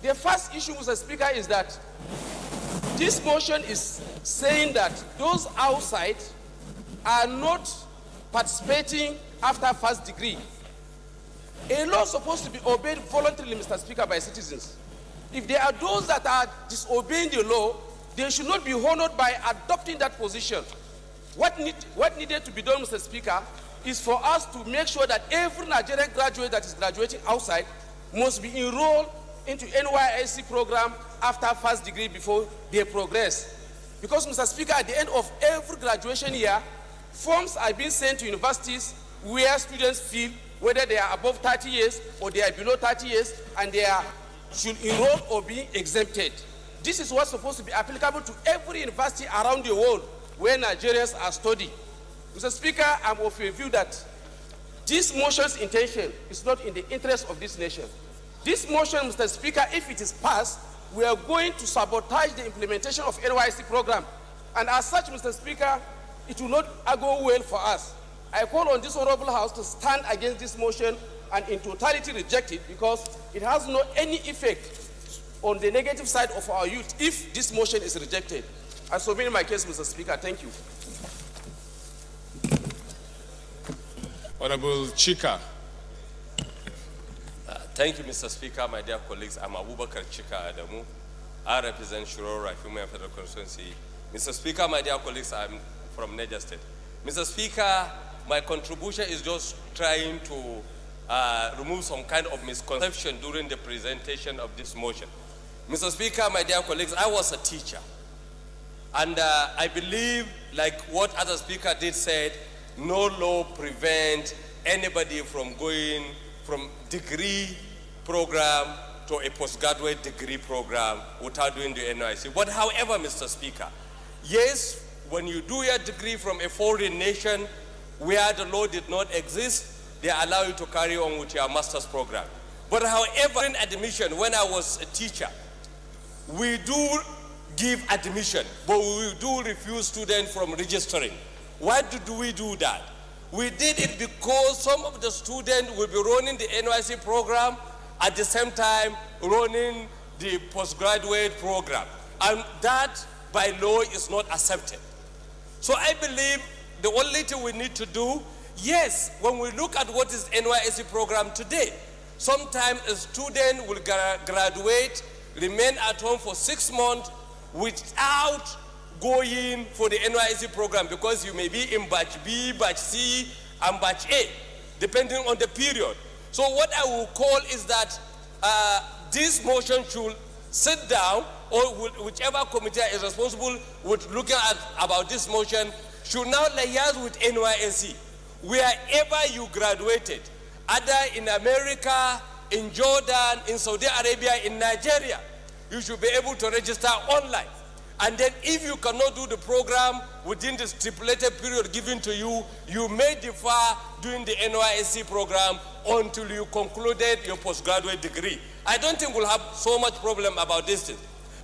The first issue, Mr. Speaker, is that this motion is saying that those outside are not participating after first degree. A law is supposed to be obeyed voluntarily, Mr. Speaker, by citizens. If there are those that are disobeying the law, they should not be honored by adopting that position. What needed to be done, Mr. Speaker, is for us to make sure that every Nigerian graduate that is graduating outside must be enrolled into NYSC program after first degree before they progress. Because, Mr. Speaker, at the end of every graduation year, forms are being sent to universities where students feel whether they are above 30 years or they are below 30 years, and they should enroll or be exempted. This is what's supposed to be applicable to every university around the world where Nigerians are studying. Mr. Speaker, I'm of a view that this motion's intention is not in the interest of this nation. This motion, Mr. Speaker, if it is passed, we are going to sabotage the implementation of NYSC program. And as such, Mr. Speaker, it will not go well for us. I call on this honorable house to stand against this motion and in totality reject it, because it has no any effect on the negative side of our youth if this motion is rejected. I submit my case, Mr. Speaker. Thank you. Honorable Chika. Thank you, Mr. Speaker, my dear colleagues. I'm Abubakar Chika Adamu. I represent Shiroro Rifuma Federal Constituency. Mr. Speaker, my dear colleagues, I'm from Niger State. Mr. Speaker, my contribution is just trying to remove some kind of misconception during the presentation of this motion. Mr. Speaker, my dear colleagues, I was a teacher. And I believe, like what other speaker did said, no law prevents anybody from going from degree program to a postgraduate degree program without doing the NYC. But however, Mr. Speaker, yes, when you do your degree from a foreign nation where the law did not exist, they allow you to carry on with your master's program. But however, in admission, when I was a teacher, we do give admission, but we do refuse students from registering. Why do we do that? We did it because some of the students will be running the NYC program at the same time running the postgraduate program. And that, by law, is not accepted. So I believe the only thing we need to do, yes, when we look at what is NYSC program today, sometimes a student will graduate, remain at home for 6 months without going for the NYSC program, because you may be in batch B, batch C, and batch A, depending on the period. So what I will call is that this motion should sit down, or whichever committee is responsible with looking at about this motion should now liaise with NYSC. Wherever you graduated, either in America, in Jordan, in Saudi Arabia, in Nigeria, you should be able to register online. And then if you cannot do the program within the stipulated period given to you, you may defer doing the NYSC program until you concluded your postgraduate degree. I don't think we'll have so much problem about this thing.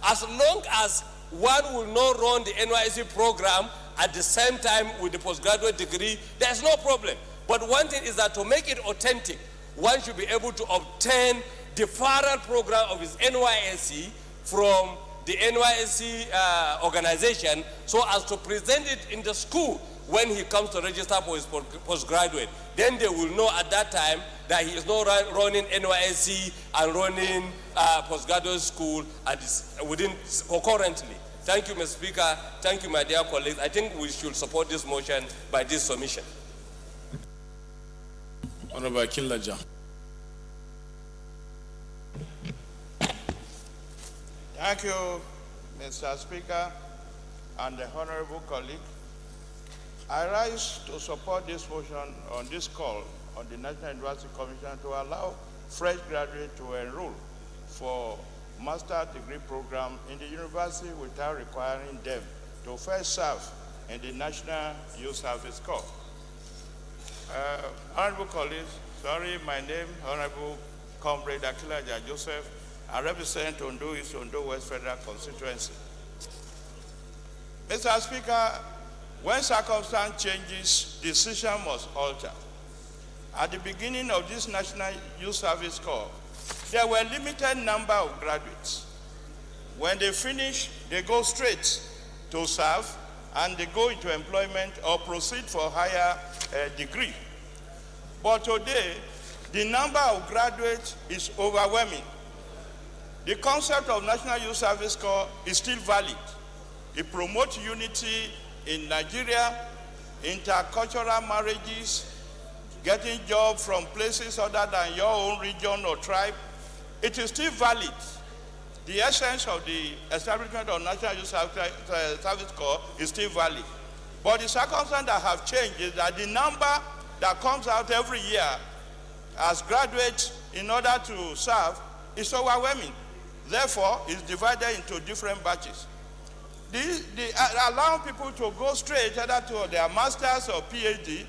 As long as one will not run the NYSC program at the same time with the postgraduate degree, there's no problem. But one thing is that to make it authentic, one should be able to obtain the deferral program of his NYSC from the NYSC organization, so as to present it in the school when he comes to register for his postgraduate. Then they will know at that time that he is not running NYSC and running postgraduate school concurrently. Thank you, Mr. Speaker. Thank you, my dear colleagues. I think we should support this motion by this submission. Honorable Kinlaja. Thank you, Mr. Speaker, and the honorable colleague. I rise to support this motion on this call on the National University Commission to allow fresh graduates to enroll for master's degree program in the university without requiring them to first serve in the National Youth Service Corps. Honorable colleagues, sorry, my name, Honorable Comrade Akilaja Joseph. I represent Ondo East, Ondo West Federal Constituency. Mr. Speaker, when circumstance changes, decision must alter. At the beginning of this National Youth Service Corps, there were a limited number of graduates. When they finish, they go straight to serve and they go into employment or proceed for higher degree. But today, the number of graduates is overwhelming. The concept of National Youth Service Corps is still valid. It promotes unity in Nigeria, intercultural marriages, getting jobs from places other than your own region or tribe. It is still valid. The essence of the establishment of National Youth Service Corps is still valid. But the circumstances that have changed is that the number that comes out every year as graduates in order to serve is overwhelming. Therefore, it's divided into different batches. Allowing people to go straight either to their master's or PhD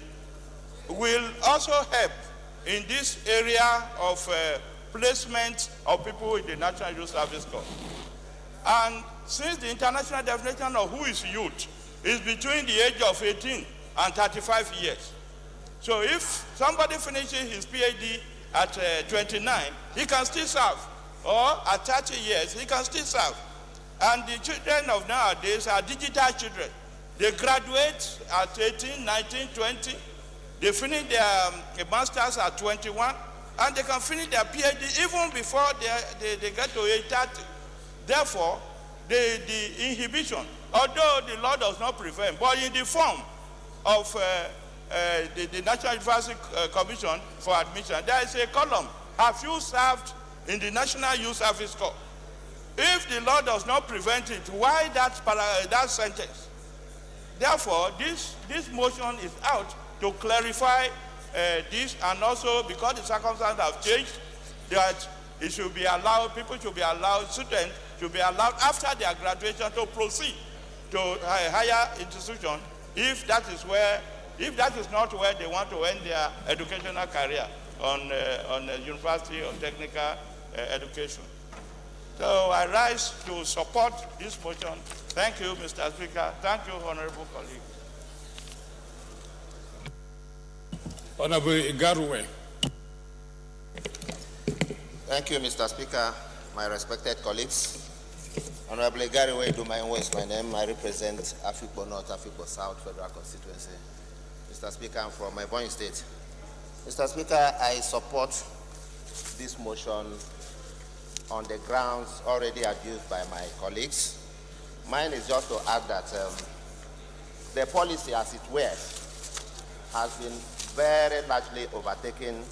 will also help in this area of placement of people in the National Youth Service Corps. And since the international definition of who is youth is between the age of 18 and 35 years. So if somebody finishes his PhD at 29, he can still serve. Or at 30 years, he can still serve. And the children of nowadays are digital children. They graduate at 18, 19, 20. They finish their master's at 21, and they can finish their PhD even before they get to age 30. Therefore, the inhibition, although the law does not prevent, but in the form of the National University Commission for Admission, there is a column, have you served in the National Youth Service Corps? If the law does not prevent it, why that sentence? Therefore, this motion is out to clarify this, and also because the circumstances have changed, that it should be allowed, people should be allowed, students should be allowed after their graduation to proceed to a higher institution if that is not where they want to end their educational career on university or technical education. So I rise to support this motion. Thank you, Mr. Speaker. Thank you, honorable colleagues. Honorable Igaruwe. Thank you, Mr. Speaker, my respected colleagues. Honorable Igaruwe Dumainwo is my name. I represent Afikpo North, Afikpo South Federal Constituency. Mr. Speaker, I'm from my born state. Mr. Speaker, I support this motion on the grounds already adduced by my colleagues. Mine is just to add that the policy as it were has been very largely overtaken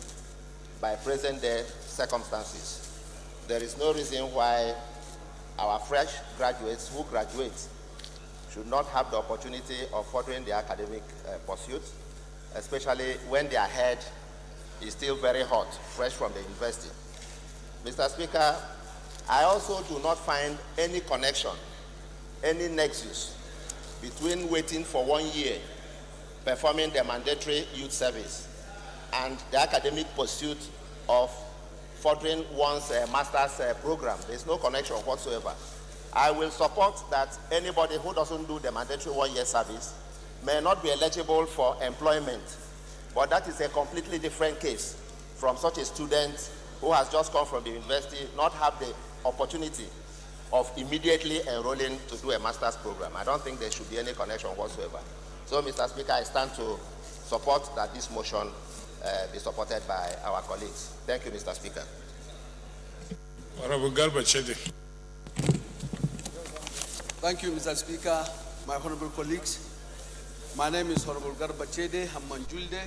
by present-day circumstances. There is no reason why our fresh graduates who graduate should not have the opportunity of furthering their academic pursuits, especially when their head is still very hot, fresh from the university. Mr. Speaker, I also do not find any connection, any nexus between waiting for 1 year, performing the mandatory youth service, and the academic pursuit of furthering one's master's program. There's no connection whatsoever. I will support that anybody who doesn't do the mandatory 1 year service may not be eligible for employment, but that is a completely different case from such a student who has just come from the university, not have the opportunity of immediately enrolling to do a master's program. I don't think there should be any connection whatsoever. So, Mr. Speaker, I stand to support that this motion be supported by our colleagues. Thank you, Mr. Speaker. Honorable Garba Chede. Thank you, Mr. Speaker, my honorable colleagues. My name is Honorable Garba Chede Hammanjulde,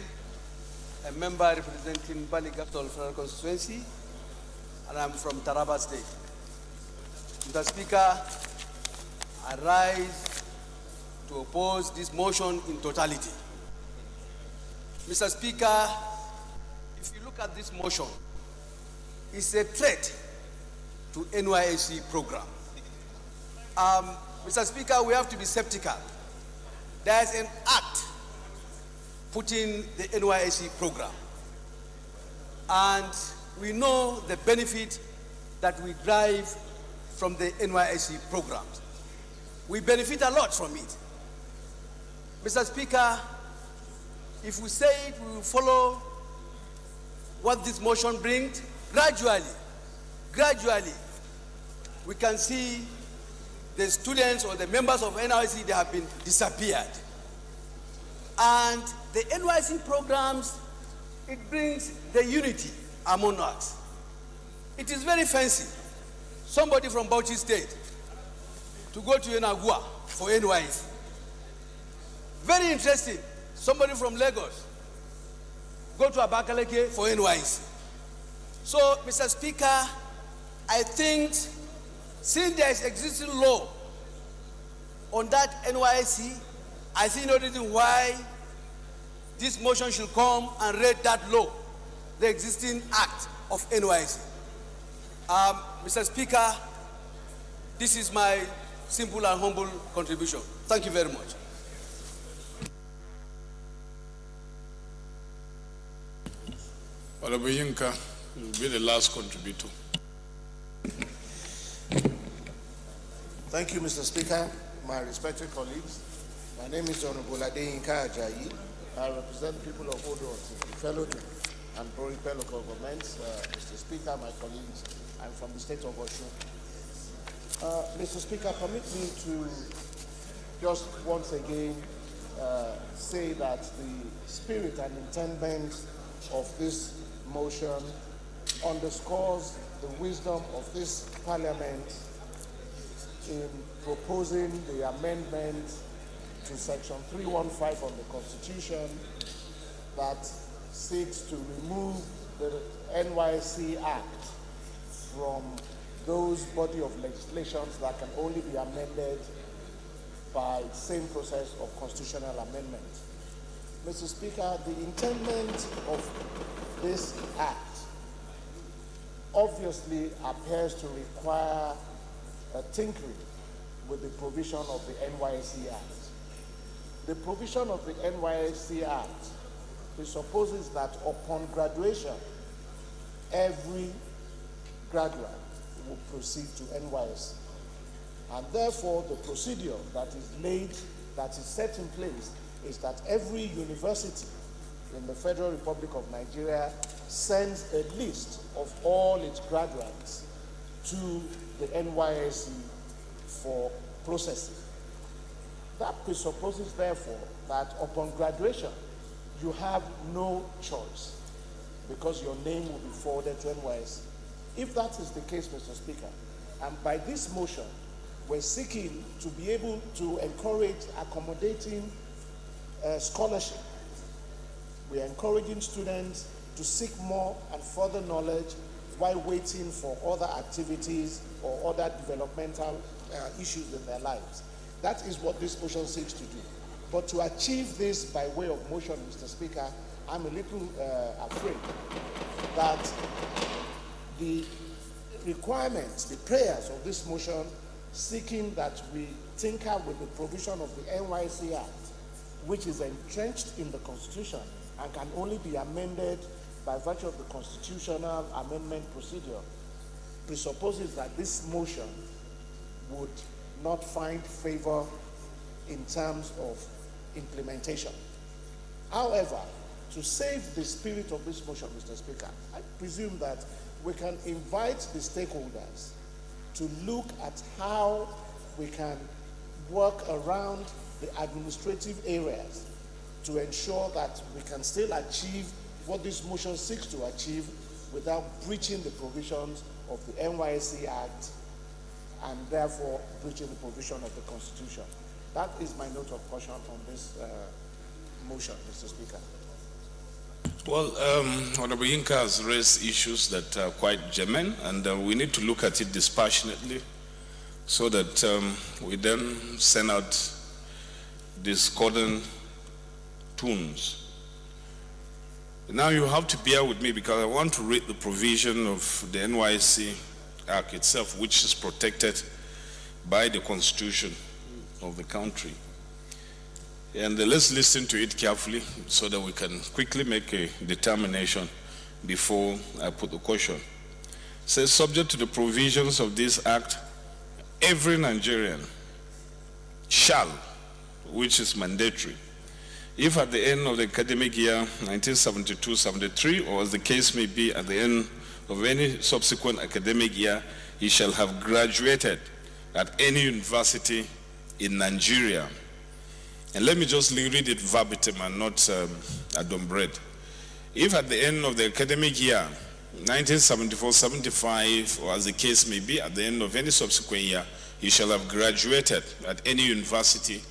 a member representing Bali Capital Federal Constituency, and I'm from Taraba State. Mr. Speaker, I rise to oppose this motion in totality. Mr. Speaker, if you look at this motion, it's a threat to NYSC program. Mr. Speaker, we have to be skeptical. There's an act putting the NYSC program. And we know the benefit that we derive from the NYSC programs. We benefit a lot from it. Mr. Speaker, if we say it, we will follow what this motion brings. Gradually, we can see the students or the members of NYSC, they have been disappeared. And the NYSC programs, it brings the unity among us. It is very fancy. Somebody from Bauchi State to go to Yenagua for NYSC. Very interesting. Somebody from Lagos go to Abakaleke for NYSC. So, Mr. Speaker, I think since there is existing law on that NYSC, I see no reason why this motion should come and read that law, the existing act of NYSC. Mr. Speaker, this is my simple and humble contribution. Thank you very much. Honorable Yinka will be the last contributor. Thank you, Mr. Speaker, my respected colleagues. My name is Honorable Adeyinka Ajayi. I represent the people of Odo, Fellow and Boripe local governments. Mr. Speaker, my colleagues, I'm from the state of Osun. Mr. Speaker, permit me to just once again say that the spirit and intent of this motion underscores the wisdom of this Parliament in proposing the amendment to Section 315 of the Constitution that seeks to remove the NYSC Act from those body of legislations that can only be amended by same process of constitutional amendment. Mr. Speaker, the intent of this act obviously appears to require a tinkering with the provision of the NYSC Act. The provision of the NYSC Act presupposes that upon graduation, every graduate will proceed to NYSC. And therefore, the procedure that is set in place is that every university in the Federal Republic of Nigeria sends a list of all its graduates to the NYSC for processing. That presupposes, therefore, that upon graduation, you have no choice because your name will be forwarded to NYSC. If that is the case, Mr. Speaker, and by this motion, we're seeking to be able to encourage accommodating scholarship. We're encouraging students to seek more and further knowledge while waiting for other activities or other developmental issues in their lives. That is what this motion seeks to do. But to achieve this by way of motion, Mr. Speaker, I'm a little afraid that the requirements, the prayers of this motion seeking that we tinker with the provision of the NYSC Act, which is entrenched in the Constitution and can only be amended by virtue of the constitutional amendment procedure, presupposes that this motion would not find favor in terms of implementation. However, to save the spirit of this motion, Mr. Speaker, I presume that we can invite the stakeholders to look at how we can work around the administrative areas to ensure that we can still achieve what this motion seeks to achieve without breaching the provisions of the NYSC Act and therefore breaching the provision of the Constitution. That is my note of caution on this motion, Mr. Speaker. Well, Honorable Yinka has raised issues that are quite germane, and we need to look at it dispassionately so that we then send out discordant tunes. Now you have to bear with me because I want to read the provision of the NYSC Act itself, which is protected by the Constitution of the country. And let's listen to it carefully so that we can quickly make a determination before I put the question. It says, subject to the provisions of this act, every Nigerian shall, which is mandatory, if at the end of the academic year 1972-73, or as the case may be at the end of any subsequent academic year, he shall have graduated at any university in Nigeria. And let me just read it verbatim and not adumbrate. If at the end of the academic year 1974-75, or as the case may be at the end of any subsequent year, he shall have graduated at any university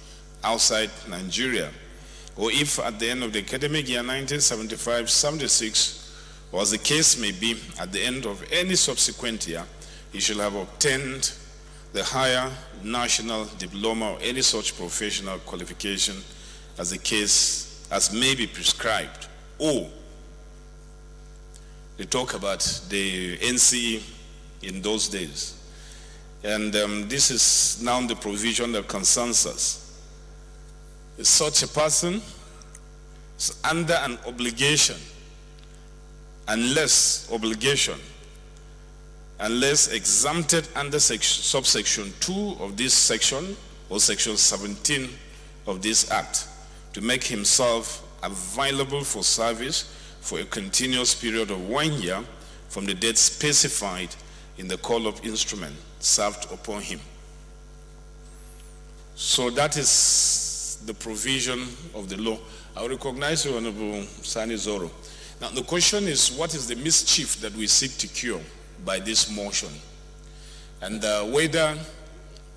outside Nigeria. Or if at the end of the academic year 1975-76, or as the case may be at the end of any subsequent year, he shall have obtained the higher national diploma or any such professional qualification as the case as may be prescribed. Or they talk about the NCE in those days. And this is now the provision that concerns us. Such a person is under an obligation, unless exempted under subsection 2 of this section or section 17 of this act, to make himself available for service for a continuous period of 1 year from the date specified in the call-up instrument served upon him. So that is the provision of the law. I recognize you, Honorable Sani Zoro. Now the question is, what is the mischief that we seek to cure by this motion? And whether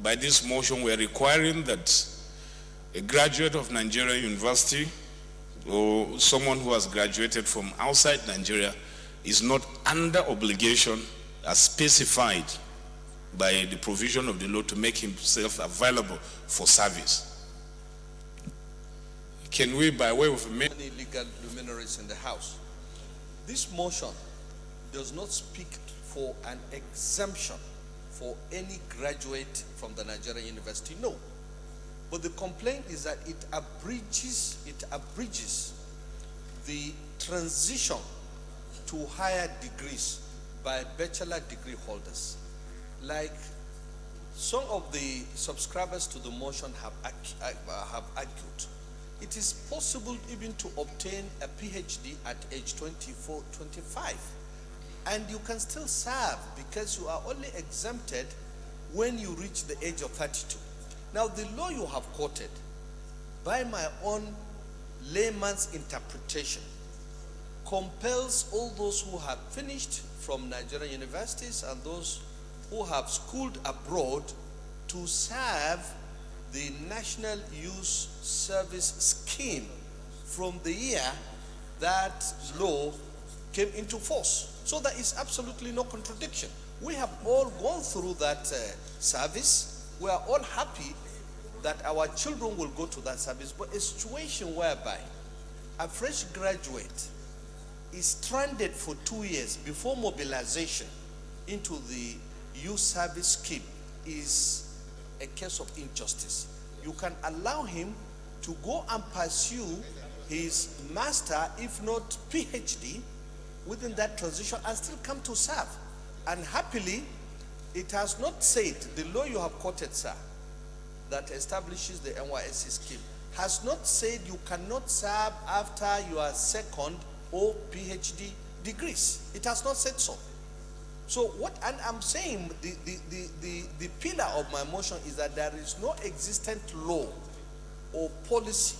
by this motion we are requiring that a graduate of Nigerian University or someone who has graduated from outside Nigeria is not under obligation as specified by the provision of the law to make himself available for service. Can we, by way of many legal luminaries in the House, this motion does not speak for an exemption for any graduate from the Nigerian University, no. But the complaint is that it abridges the transition to higher degrees by bachelor degree holders. Like some of the subscribers to the motion have argued, it is possible even to obtain a PhD at age 24, 25. And you can still serve because you are only exempted when you reach the age of 32. Now the law you have quoted, by my own layman's interpretation, compels all those who have finished from Nigerian universities and those who have schooled abroad to serve the National Youth Service Scheme from the year that law came into force. So there is absolutely no contradiction. We have all gone through that service. We are all happy that our children will go to that service, but a situation whereby a fresh graduate is stranded for 2 years before mobilization into the youth service scheme is a case of injustice. You can allow him to go and pursue his master, if not PhD, within that transition and still come to serve. And happily, it has not said, the law you have quoted, sir, that establishes the NYSC scheme, has not said you cannot serve after your second or PhD degrees. It has not said so. So what, and I'm saying the pillar of my motion is that there is no existent law or policy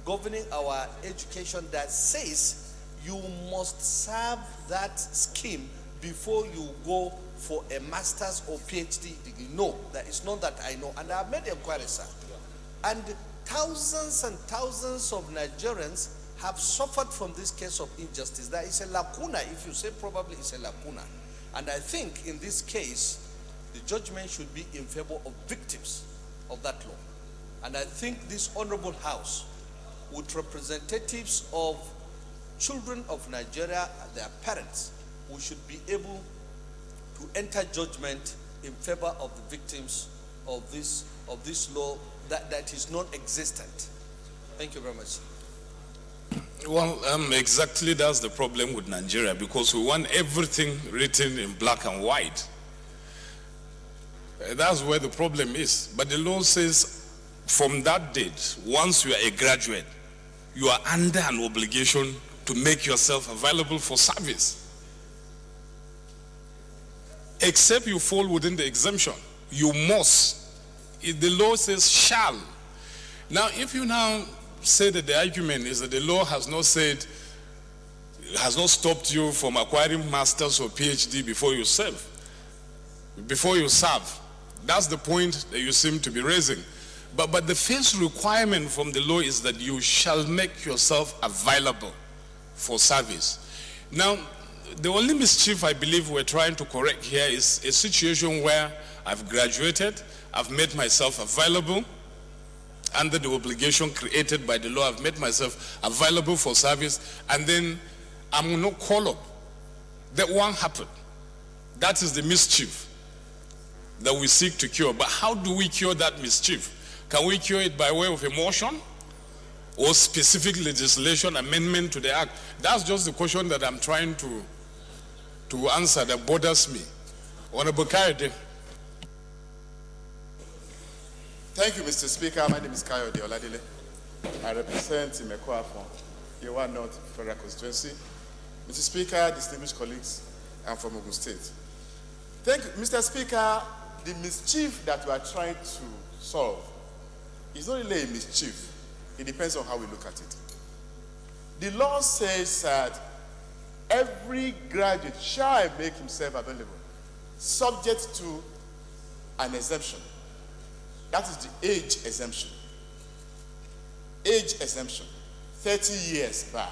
governing our education that says you must serve that scheme before you go for a master's or PhD degree. No, there is none that I know. And I've made inquiries, sir. And thousands and thousands of Nigerians have suffered from this case of injustice. There is a lacuna, if you say probably it's a lacuna. And I think in this case, the judgment should be in favor of victims of that law. And I think this honorable house, with representatives of children of Nigeria and their parents, we should be able to enter judgment in favor of the victims of this law that is non-existent. Thank you very much. Well, exactly that's the problem with Nigeria, because we want everything written in black and white. That's where the problem is. But the law says from that date, once you are a graduate, you are under an obligation to make yourself available for service. Except you fall within the exemption. You must. If the law says shall. Now, if you now say that the argument is that the law has not said, has not stopped you from acquiring master's or PhD before you serve. That's the point that you seem to be raising. But the first requirement from the law is that you shall make yourself available for service. Now, the only mischief I believe we're trying to correct here is a situation where I've graduated, I've made myself available under the obligation created by the law, I've made myself available for service, and then I'm not called up. That won't happen. That is the mischief that we seek to cure. But how do we cure that mischief? Can we cure it by way of a motion or specific legislation amendment to the act? That's just the question that I'm trying to answer that bothers me. Honorable Kayode. Thank you, Mr. Speaker. My name is Kayode Oladile. I represent Imekwa from Yewa North Federal Constituency. Mr. Speaker, distinguished colleagues, I'm from Ogun State. Thank you, Mr. Speaker. The mischief that we are trying to solve is not really a mischief. It depends on how we look at it. The law says that every graduate shall make himself available, subject to an exemption. That is the age exemption. Age exemption, 30 years bar.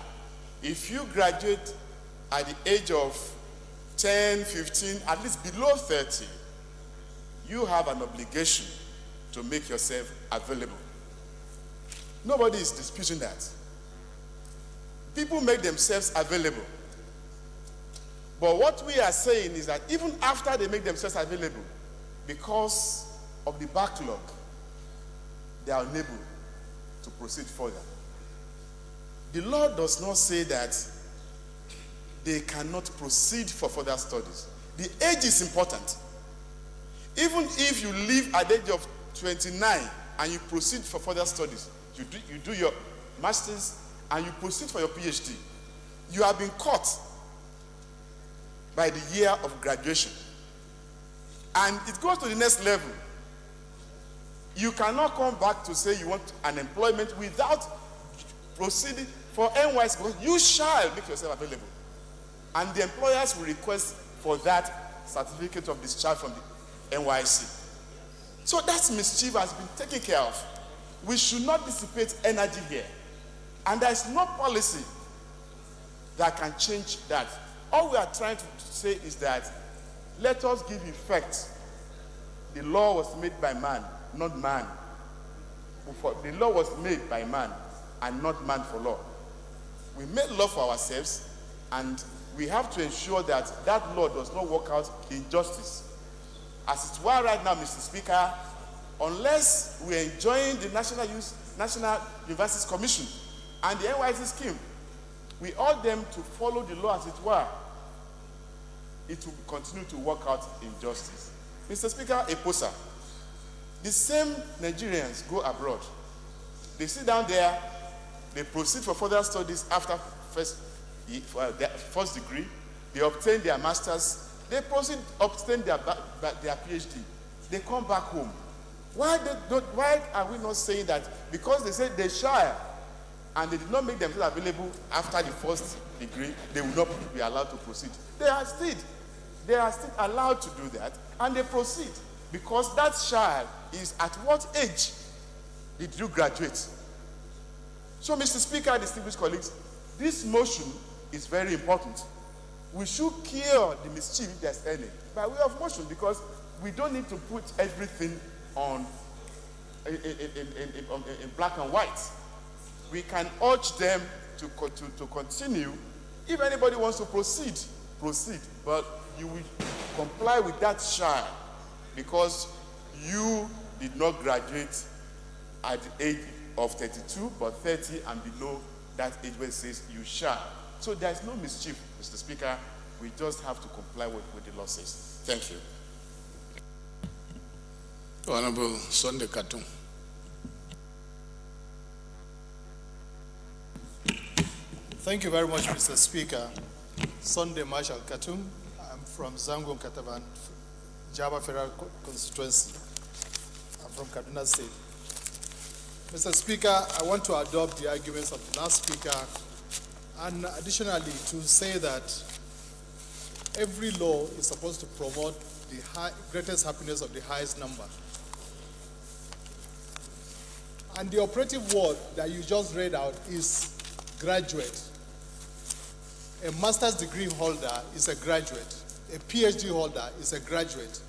If you graduate at the age of 10, 15, at least below 30, you have an obligation to make yourself available. Nobody is disputing that. People make themselves available. But what we are saying is that even after they make themselves available, because of the backlog, they are unable to proceed further. The law does not say that they cannot proceed for further studies. The age is important. Even if you leave at the age of 29 and you proceed for further studies, you do your master's and you proceed for your PhD, you have been caught by the year of graduation. And it goes to the next level. You cannot come back to say you want an employment without proceeding for NYC, because you shall make yourself available. And the employers will request for that certificate of discharge from the NYC. So that mischief has been taken care of. We should not dissipate energy here. And there is no policy that can change that. All we are trying to say is that let us give effect. The law was made by man, not man. The law was made by man and not man for law. We made law for ourselves, and we have to ensure that that law does not work out injustice. As it's were right now, Mr. Speaker, unless we are enjoying the National Universities Commission and the NYC scheme, we ought them to follow the law as it were. It will continue to work out injustice. Mr. Speaker, a poser. The same Nigerians go abroad. They sit down there, they proceed for further studies after their first degree, they obtain their masters, they proceed to obtain their PhD. They come back home. Why are we not saying that because they said they shall and they did not make themselves available after the first degree, they will not be allowed to proceed? They are still allowed to do that, and they proceed, because that child is at what age did you graduate? So, Mr. Speaker, distinguished colleagues, this motion is very important. We should cure the mischief if there's any by way of motion, because we don't need to put everything on in black and white. We can urge them to continue. If anybody wants to proceed, but you will comply with that shall, because you did not graduate at the age of 32, but 30 and below that age where it says you shall. So there's no mischief, Mr. Speaker. We just have to comply with what the law says. Thank you. Honorable Sunday Katum. Thank you very much, Mr. Speaker. Sunday Marshal Katum. I'm from Zangon Kataban, Java Federal Constituency. I'm from Kaduna State. Mr. Speaker, I want to adopt the arguments of the last speaker, and additionally to say that every law is supposed to promote the greatest happiness of the highest number. And the operative word that you just read out is graduate. A master's degree holder is a graduate. A PhD holder is a graduate.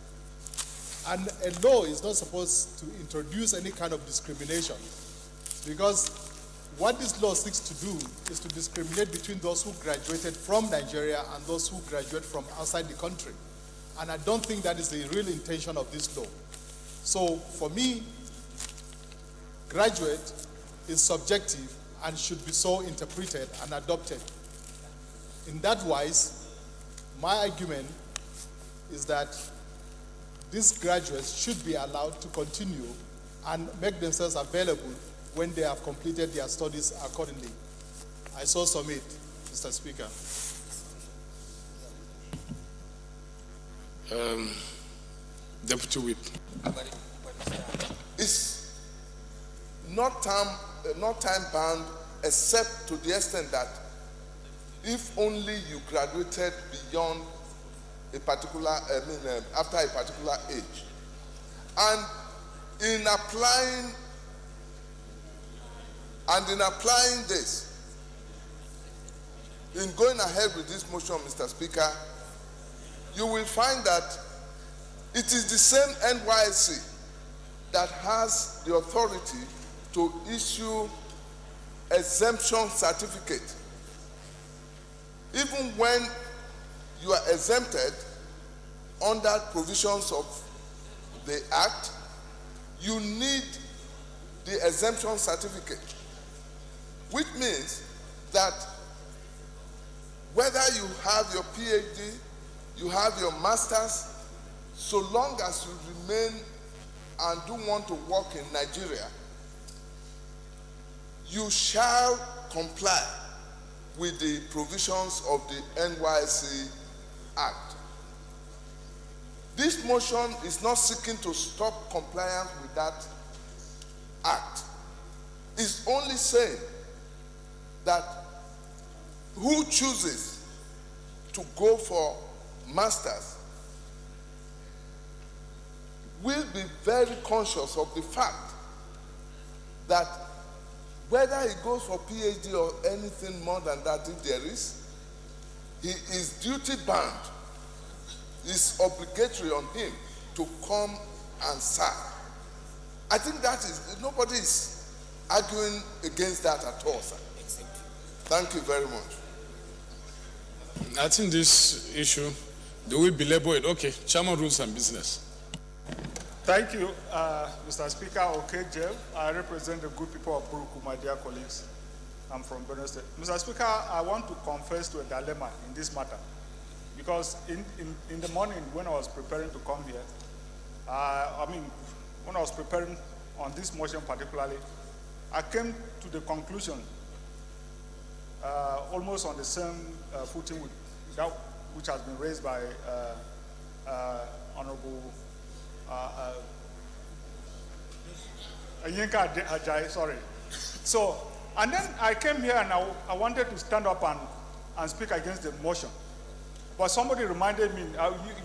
And a law is not supposed to introduce any kind of discrimination, because what this law seeks to do is to discriminate between those who graduated from Nigeria and those who graduate from outside the country. And I don't think that is the real intention of this law. So for me, graduate is subjective and should be so interpreted and adopted. In that wise, my argument is that these graduates should be allowed to continue and make themselves available when they have completed their studies accordingly. I so submit, Mr. Speaker. Deputy Whip. It's not time bound, except to the extent that if only you graduated beyond a particular, after a particular age. And in applying this, in going ahead with this motion, Mr. Speaker, you will find that it is the same NYSC that has the authority to issue exemption certificate. Even when you are exempted under provisions of the Act, you need the exemption certificate, which means that whether you have your PhD, you have your master's, so long as you remain and do want to work in Nigeria, you shall comply with the provisions of the NYSC Act. This motion is not seeking to stop compliance with that act. It's only saying that who chooses to go for masters will be very conscious of the fact that whether he goes for PhD or anything more than that, if there is, he is duty bound. It's obligatory on him to come and serve. I think that is, nobody is arguing against that at all, sir. Thank you very much. I think this issue, do we belabor it? Okay, Chairman, Rules and Business. Thank you, Mr. Speaker. Okay, Jeff. I represent the good people of Buruku, my dear colleagues. I'm from Benue State. Mr. Speaker, I want to confess to a dilemma in this matter. Because in the morning when I was preparing to come here, when I was preparing on this motion particularly, I came to the conclusion, almost on the same footing with that which has been raised by Honorable Yinka Ajayi, sorry. So, and then I came here and I wanted to stand up and speak against the motion. But somebody reminded me,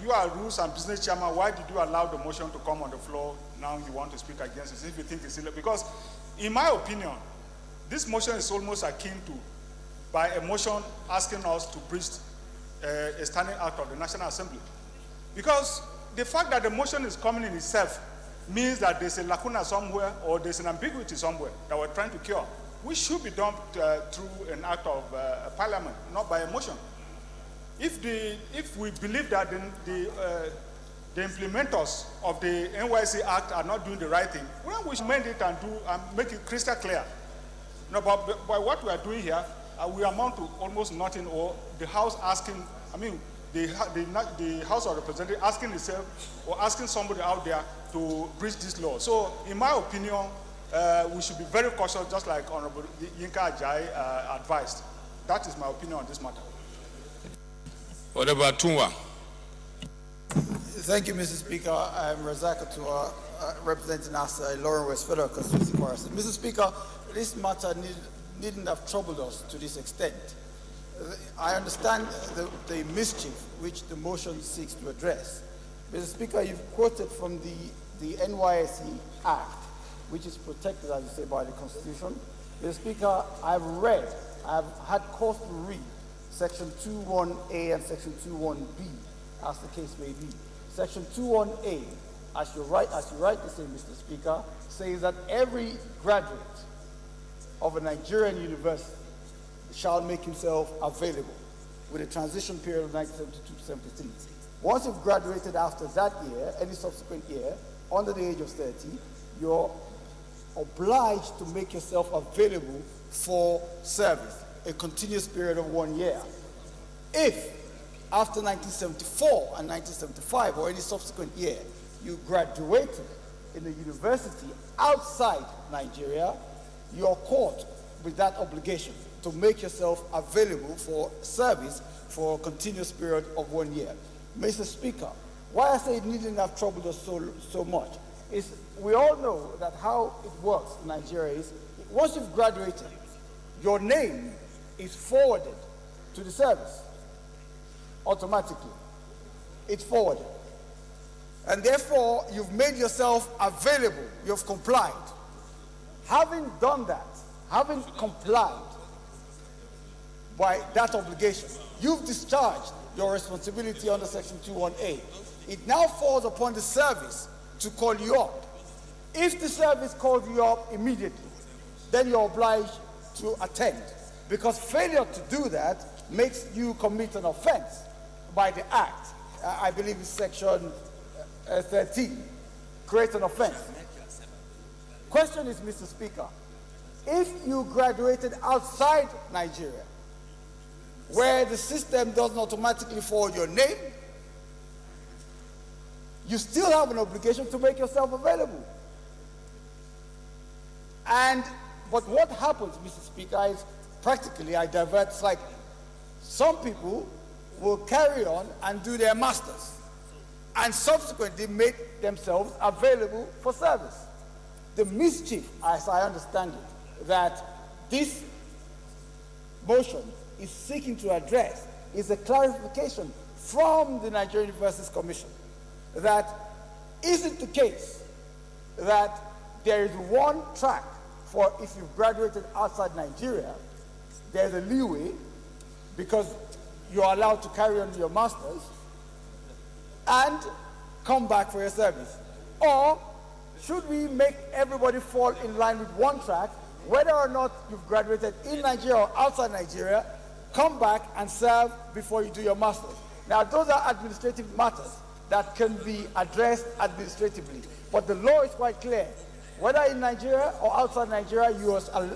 you are Rules and Business Chairman, why did you allow the motion to come on the floor? Now you want to speak against it, if you think it's illegal. Because in my opinion, this motion is almost akin to, by a motion asking us to breach a standing act of the National Assembly. Because the fact that the motion is coming in itself means that there's a lacuna somewhere or there's an ambiguity somewhere that we're trying to cure, which should be done through an act of parliament, not by a motion. If we believe that the implementers of the NYC Act are not doing the right thing, well, we should amend it and make it crystal clear. No, but by what we are doing here, we amount to almost nothing, or the House asking, the House of Representatives asking itself or asking somebody out there to breach this law. So, in my opinion, we should be very cautious, just like Honorable Yinka Ajayi advised. That is my opinion on this matter. What about Tunwa? Thank you, Mr. Speaker. I'm Razak Atua, representing us, Lauren West Federal Constituency Forest. Mr. Speaker, this matter needn't have troubled us to this extent. I understand the mischief which the motion seeks to address. Mr. Speaker, you've quoted from the NYSE Act, which is protected, as you say, by the Constitution. Mr. Speaker, I've had cause to read Section 21A and Section 21B, as the case may be. Section 21A, as you rightly say, Mr. Speaker, says that every graduate of a Nigerian university shall make himself available with a transition period of 1972 to 73. Once you've graduated after that year, any subsequent year, under the age of 30, you're obliged to make yourself available for service, a continuous period of 1 year. If after 1974 and 1975 or any subsequent year, you graduated in a university outside Nigeria, you are caught with that obligation to make yourself available for service for a continuous period of 1 year. Mr. Speaker, why I say it needn't have troubled us so much is we all know that how it works in Nigeria is once you've graduated, your name is forwarded to the service automatically. It's forwarded. And therefore, you've made yourself available. You've complied. Having done that, having complied by that obligation, you've discharged your responsibility under Section 21A. It now falls upon the service to call you up. If the service calls you up immediately, then you're obliged to attend, because failure to do that makes you commit an offense by the Act. I believe it's Section 13, creates an offense. Question is, Mr. Speaker, if you graduated outside Nigeria, where the system doesn't automatically forward your name, you still have an obligation to make yourself available. But what happens, Mr. Speaker, is practically, I divert slightly. Some people will carry on and do their masters and subsequently make themselves available for service. The mischief, as I understand it, that this motion is seeking to address is a clarification from the Nigerian Universities Commission that isn't the case that there is one track for if you've graduated outside Nigeria, there's a leeway because you're allowed to carry on your masters and come back for your service. Or should we make everybody fall in line with one track, whether or not you've graduated in Nigeria or outside Nigeria, come back and serve before you do your masters? Now, those are administrative matters that can be addressed administratively, but the law is quite clear. Whether in Nigeria or outside Nigeria,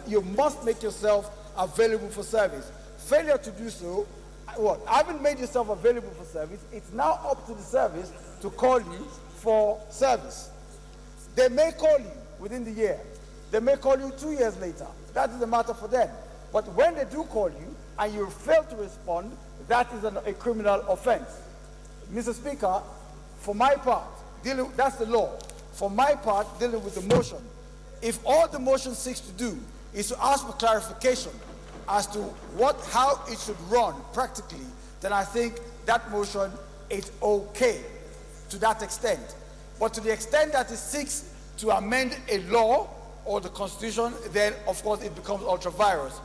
you must make yourself available for service. Failure to do so, having made yourself available for service, it's now up to the service to call you for service. They may call you within the year. They may call you 2 years later. That is a matter for them. But when they do call you and you fail to respond, that is a criminal offense. Mr. Speaker, for my part, that's the law. For my part, dealing with the motion, if all the motion seeks to do is to ask for clarification as to how it should run practically, then I think that motion is okay to that extent. But to the extent that it seeks to amend a law or the Constitution, then of course it becomes ultra-virus.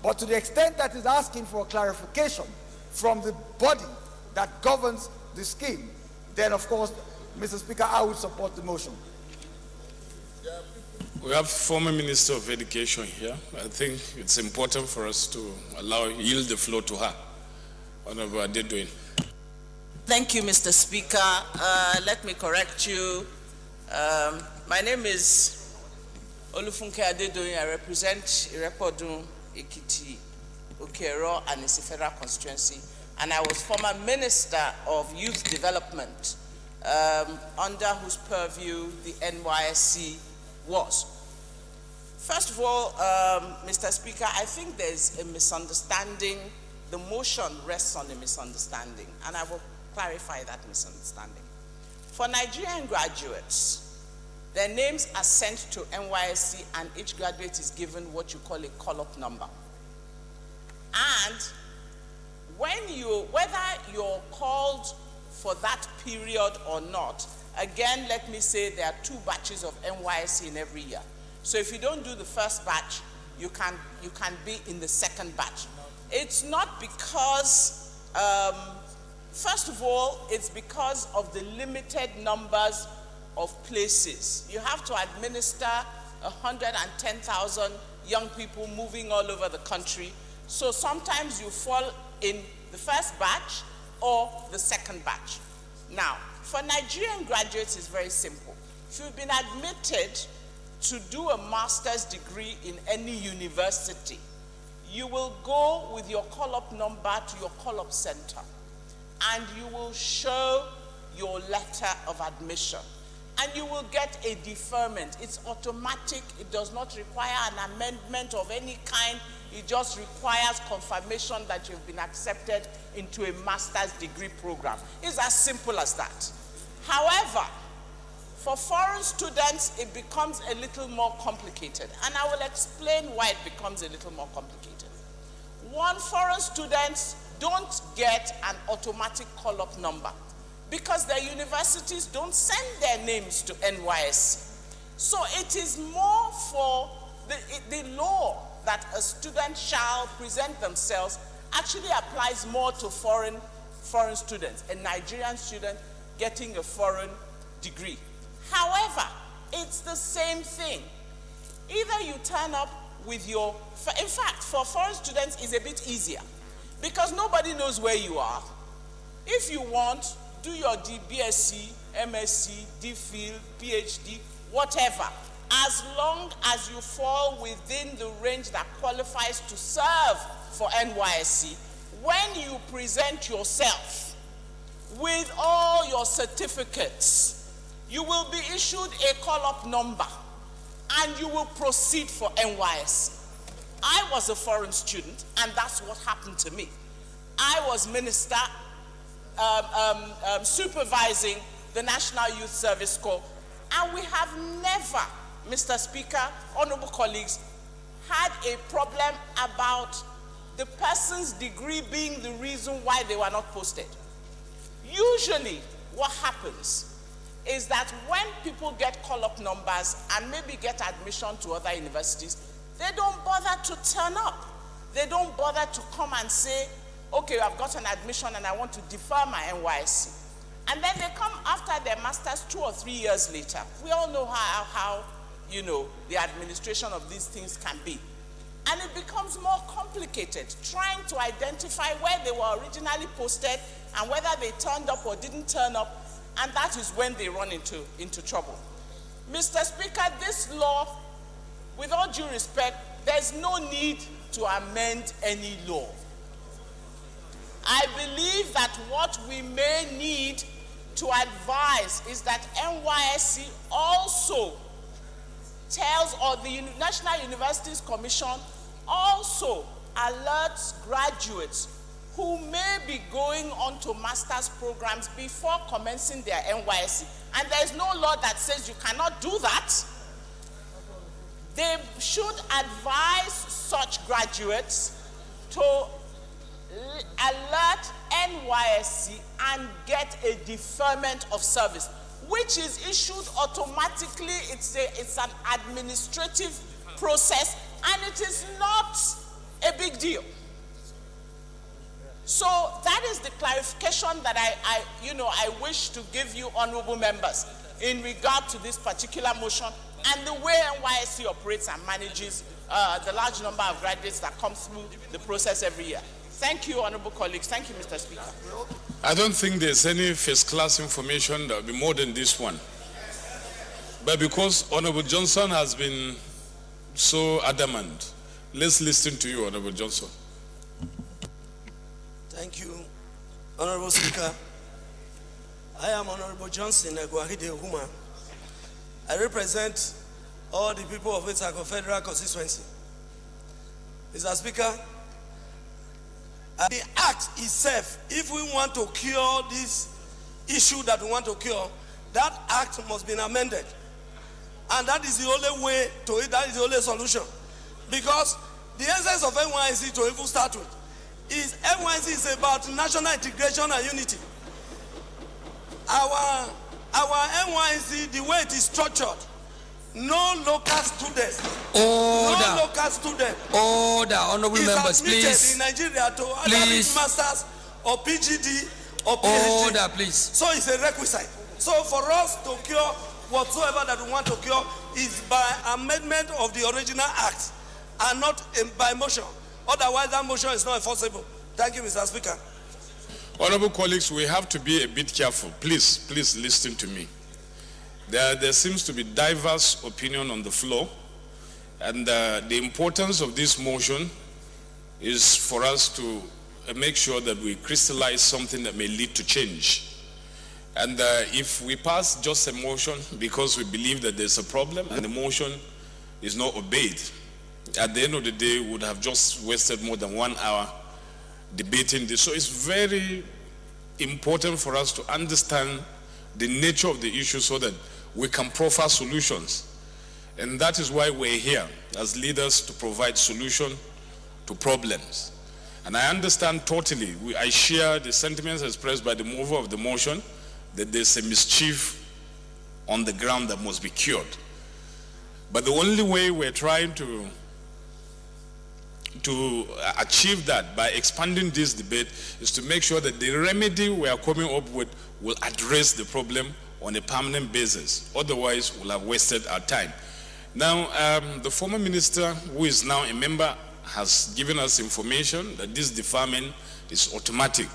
But to the extent that it's asking for a clarification from the body that governs the scheme, then of course, Mr. Speaker, I would support the motion. We have former Minister of Education here. I think it's important for us to yield the floor to her. Honorable Adedoyin. Thank you, Mr. Speaker. Let me correct you. My name is Olufunke Adedoyin. I represent Irepodun, Ekiti, Okero, and its federal constituency. And I was former Minister of Youth Development, under whose purview the NYSC was. First of all, Mr. Speaker, I think there's a misunderstanding. The motion rests on a misunderstanding, and I will clarify that misunderstanding. For Nigerian graduates, their names are sent to NYSC, and each graduate is given what you call a call-up number. And whether you're called for that period or not, again, let me say there are 2 batches of NYSC in every year. So if you don't do the first batch, you can be in the second batch. It's not because, first of all, it's because of the limited numbers of places. You have to administer 110,000 young people moving all over the country. So sometimes you fall in the first batch or the second batch. Now, for Nigerian graduates, it's very simple. If you've been admitted to do a master's degree in any university, you will go with your call-up number to your call-up center, and you will show your letter of admission, and you will get a deferment. It's automatic. It does not require an amendment of any kind. It just requires confirmation that you've been accepted into a master's degree program. It's as simple as that. However, for foreign students, it becomes a little more complicated, and I will explain why it becomes a little more complicated. One, foreign students don't get an automatic call-up number because their universities don't send their names to NYSC. So it is more for the law that a student shall present themselves actually applies more to foreign students, a Nigerian student getting a foreign degree. However, it's the same thing. Either you turn up with your, in fact, for foreign students, it's a bit easier because nobody knows where you are. If you want, do your BSc, MSc, DPhil, PhD, whatever, as long as you fall within the range that qualifies to serve for NYSC. When you present yourself with all your certificates, you will be issued a call-up number, and you will proceed for NYSC. I was a foreign student, and that's what happened to me. I was minister supervising the National Youth Service Corps, and we have never, Mr. Speaker, honorable colleagues, had a problem about the person's degree being the reason why they were not posted. Usually, what happens is that when people get call-up numbers and maybe get admission to other universities, they don't bother to turn up. They don't bother to come and say, okay, I've got an admission and I want to defer my NYSC. And then they come after their master's 2 or 3 years later. We all know how you know, the administration of these things can be. And it becomes more complicated, trying to identify where they were originally posted and whether they turned up or didn't turn up. And that is when they run into trouble. Mr. Speaker, this law, with all due respect, there's no need to amend any law. I believe that what we may need to advise is that NYSC also tells, or the National Universities Commission also alerts graduates who may be going on to master's programs before commencing their NYSC. And there is no law that says you cannot do that. They should advise such graduates to alert NYSC and get a deferment of service, which is issued automatically. It's an administrative process, and it is not a big deal. So that is the clarification that I wish to give you, honorable members, in regard to this particular motion. and the way NYSC operates and manages the large number of graduates that come through the process every year. Thank you, honorable colleagues. Thank you, Mr. Speaker. I don't think there's any first-class information that will be more than this one. But because Honorable Johnson has been so adamant, let's listen to you, Honorable Johnson. Thank you, Honorable Speaker. I am Honorable Johnson Eguahide Huma. I represent all the people of Wetako Federal Constituency. Mr. Speaker, the act itself, if we want to cure this issue that we want to cure, that act must be amended. And that is the only way to it, that is the only solution. Because the essence of NYSC, to even start with, is NYSC is about national integration and unity. Our NYSC, the way it is structured, no local students. Order. No local student. Order, honorable members, please. In Nigeria to either please. masters or PGD or PhD. Order, please. So it's a requisite. So for us to cure whatsoever that we want to cure is by amendment of the original act and not by motion. Otherwise, that motion is not enforceable. Thank you, Mr. Speaker. Honorable colleagues, we have to be a bit careful. Please listen to me. There seems to be diverse opinion on the floor, and the importance of this motion is for us to make sure that we crystallize something that may lead to change. And if we pass just a motion because we believe that there's a problem and the motion is not obeyed, at the end of the day, we would have just wasted more than 1 hour debating this. So it's very important for us to understand the nature of the issue so that we can proffer solutions. And that is why we're here as leaders, to provide solution to problems. And I understand totally, I share the sentiments expressed by the mover of the motion that there's a mischief on the ground that must be cured. But the only way we're trying to achieve that by expanding this debate is to make sure that the remedy we are coming up with will address the problem on a permanent basis. Otherwise, we'll have wasted our time. Now, the former minister, who is now a member, has given us information that this deferment is automatic.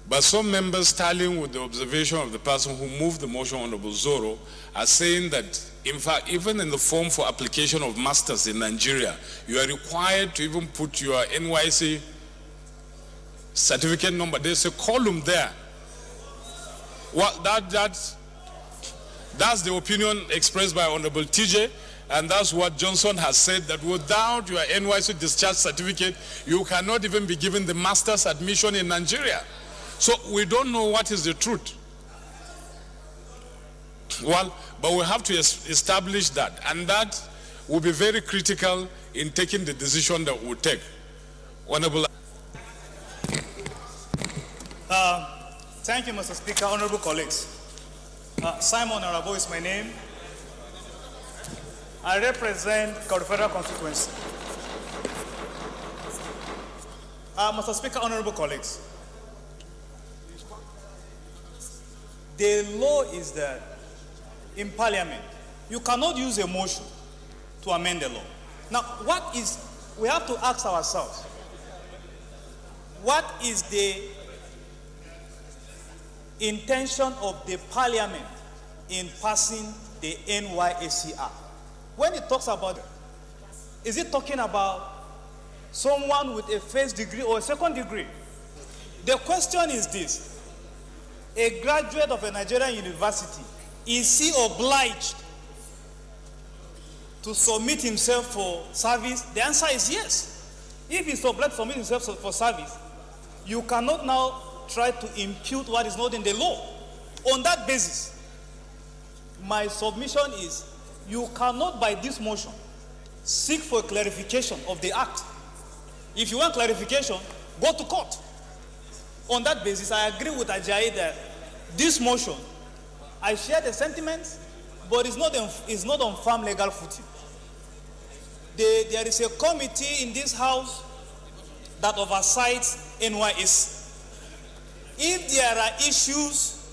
But some members, tallying with the observation of the person who moved the motion, Honorable Zoro, are saying that, in fact, even in the form for application of masters in Nigeria, you are required to even put your NYSC certificate number. There's a column there. Well, that's the opinion expressed by Honorable TJ, and that's what Johnson has said, that without your NYSC discharge certificate, you cannot even be given the master's admission in Nigeria. So we don't know what is the truth. Well, but we have to establish that, and that will be very critical in taking the decision that we'll take. Honorable. Thank you, Mr. Speaker. Honorable colleagues. Simon Arabo is my name. I represent Kauru Federal Constituency. Mr. Speaker, honorable colleagues. The law is that in Parliament, you cannot use a motion to amend the law. Now, we have to ask ourselves, what is the intention of the Parliament in passing the NYSC Act? When it talks about it, is it talking about someone with a first degree or a second degree? The question is this: a graduate of a Nigerian university, is he obliged to submit himself for service? The answer is yes. If he's obliged to submit himself for service, you cannot now try to impute what is not in the law. On that basis, my submission is, you cannot, by this motion, seek for clarification of the act. If you want clarification, go to court. On that basis, I agree with Ajayi that this motion, I share the sentiments, but it's not on firm legal footing. There is a committee in this house that oversights NYSC. If there are issues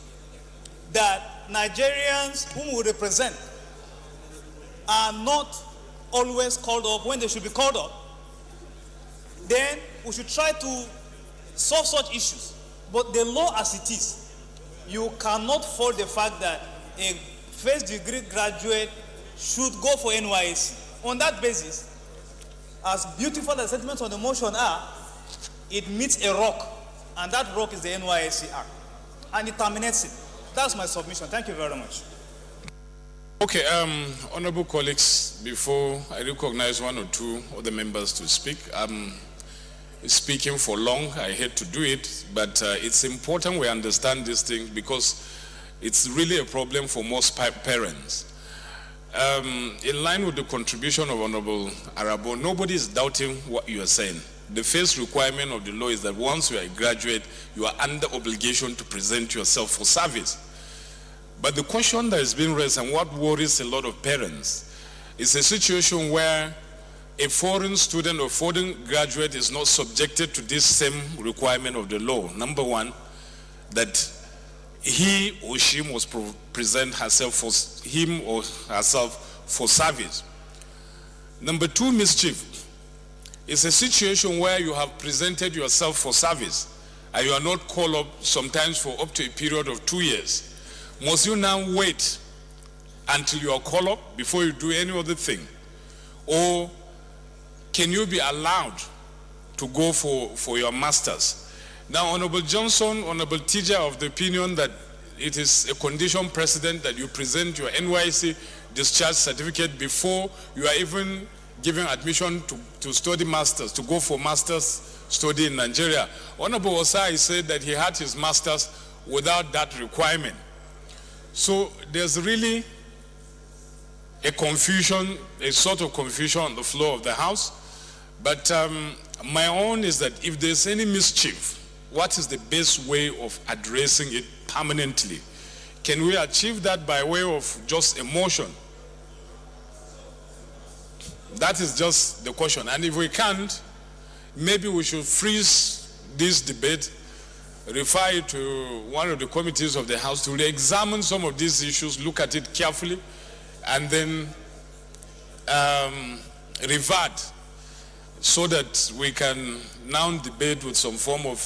that Nigerians whom we represent are not always called up when they should be called up, then we should try to solve such issues. But the law as it is, you cannot fault the fact that a first degree graduate should go for NYSC. On that basis, as beautiful as the sentiments on the motion are, it meets a rock, and that rock is the NYSC Act, and it terminates it. That's my submission. Thank you very much. Okay, honorable colleagues, before I recognize one or two other members to speak, I'm speaking for long. I hate to do it, but it's important we understand this thing because it's really a problem for most parents. In line with the contribution of Honorable Arabo, nobody is doubting what you are saying. The first requirement of the law is that once you are a graduate, you are under obligation to present yourself for service. But the question that is being raised and what worries a lot of parents is a situation where a foreign student or foreign graduate is not subjected to this same requirement of the law. Number one, that he or she must present herself for him or herself for service. Number two, mischief. It's a situation where you have presented yourself for service and you are not called up sometimes for up to a period of 2 years. Must you now wait until you are called up before you do any other thing? Or can you be allowed to go for your masters? Now, Honorable Johnson, Honorable TJ are of the opinion that it is a condition precedent that you present your NYSC discharge certificate before you are even given admission to study masters, to go for master's study in Nigeria. Honorable Osai said that he had his masters without that requirement. So there's really a confusion, a sort of confusion on the floor of the House. But my own is that if there's any mischief, what is the best way of addressing it permanently? Can we achieve that by way of just a motion? That is just the question. And if we can't, maybe we should freeze this debate, refer it to one of the committees of the House to re-examine some of these issues, look at it carefully, and then revert so that we can now debate with some form of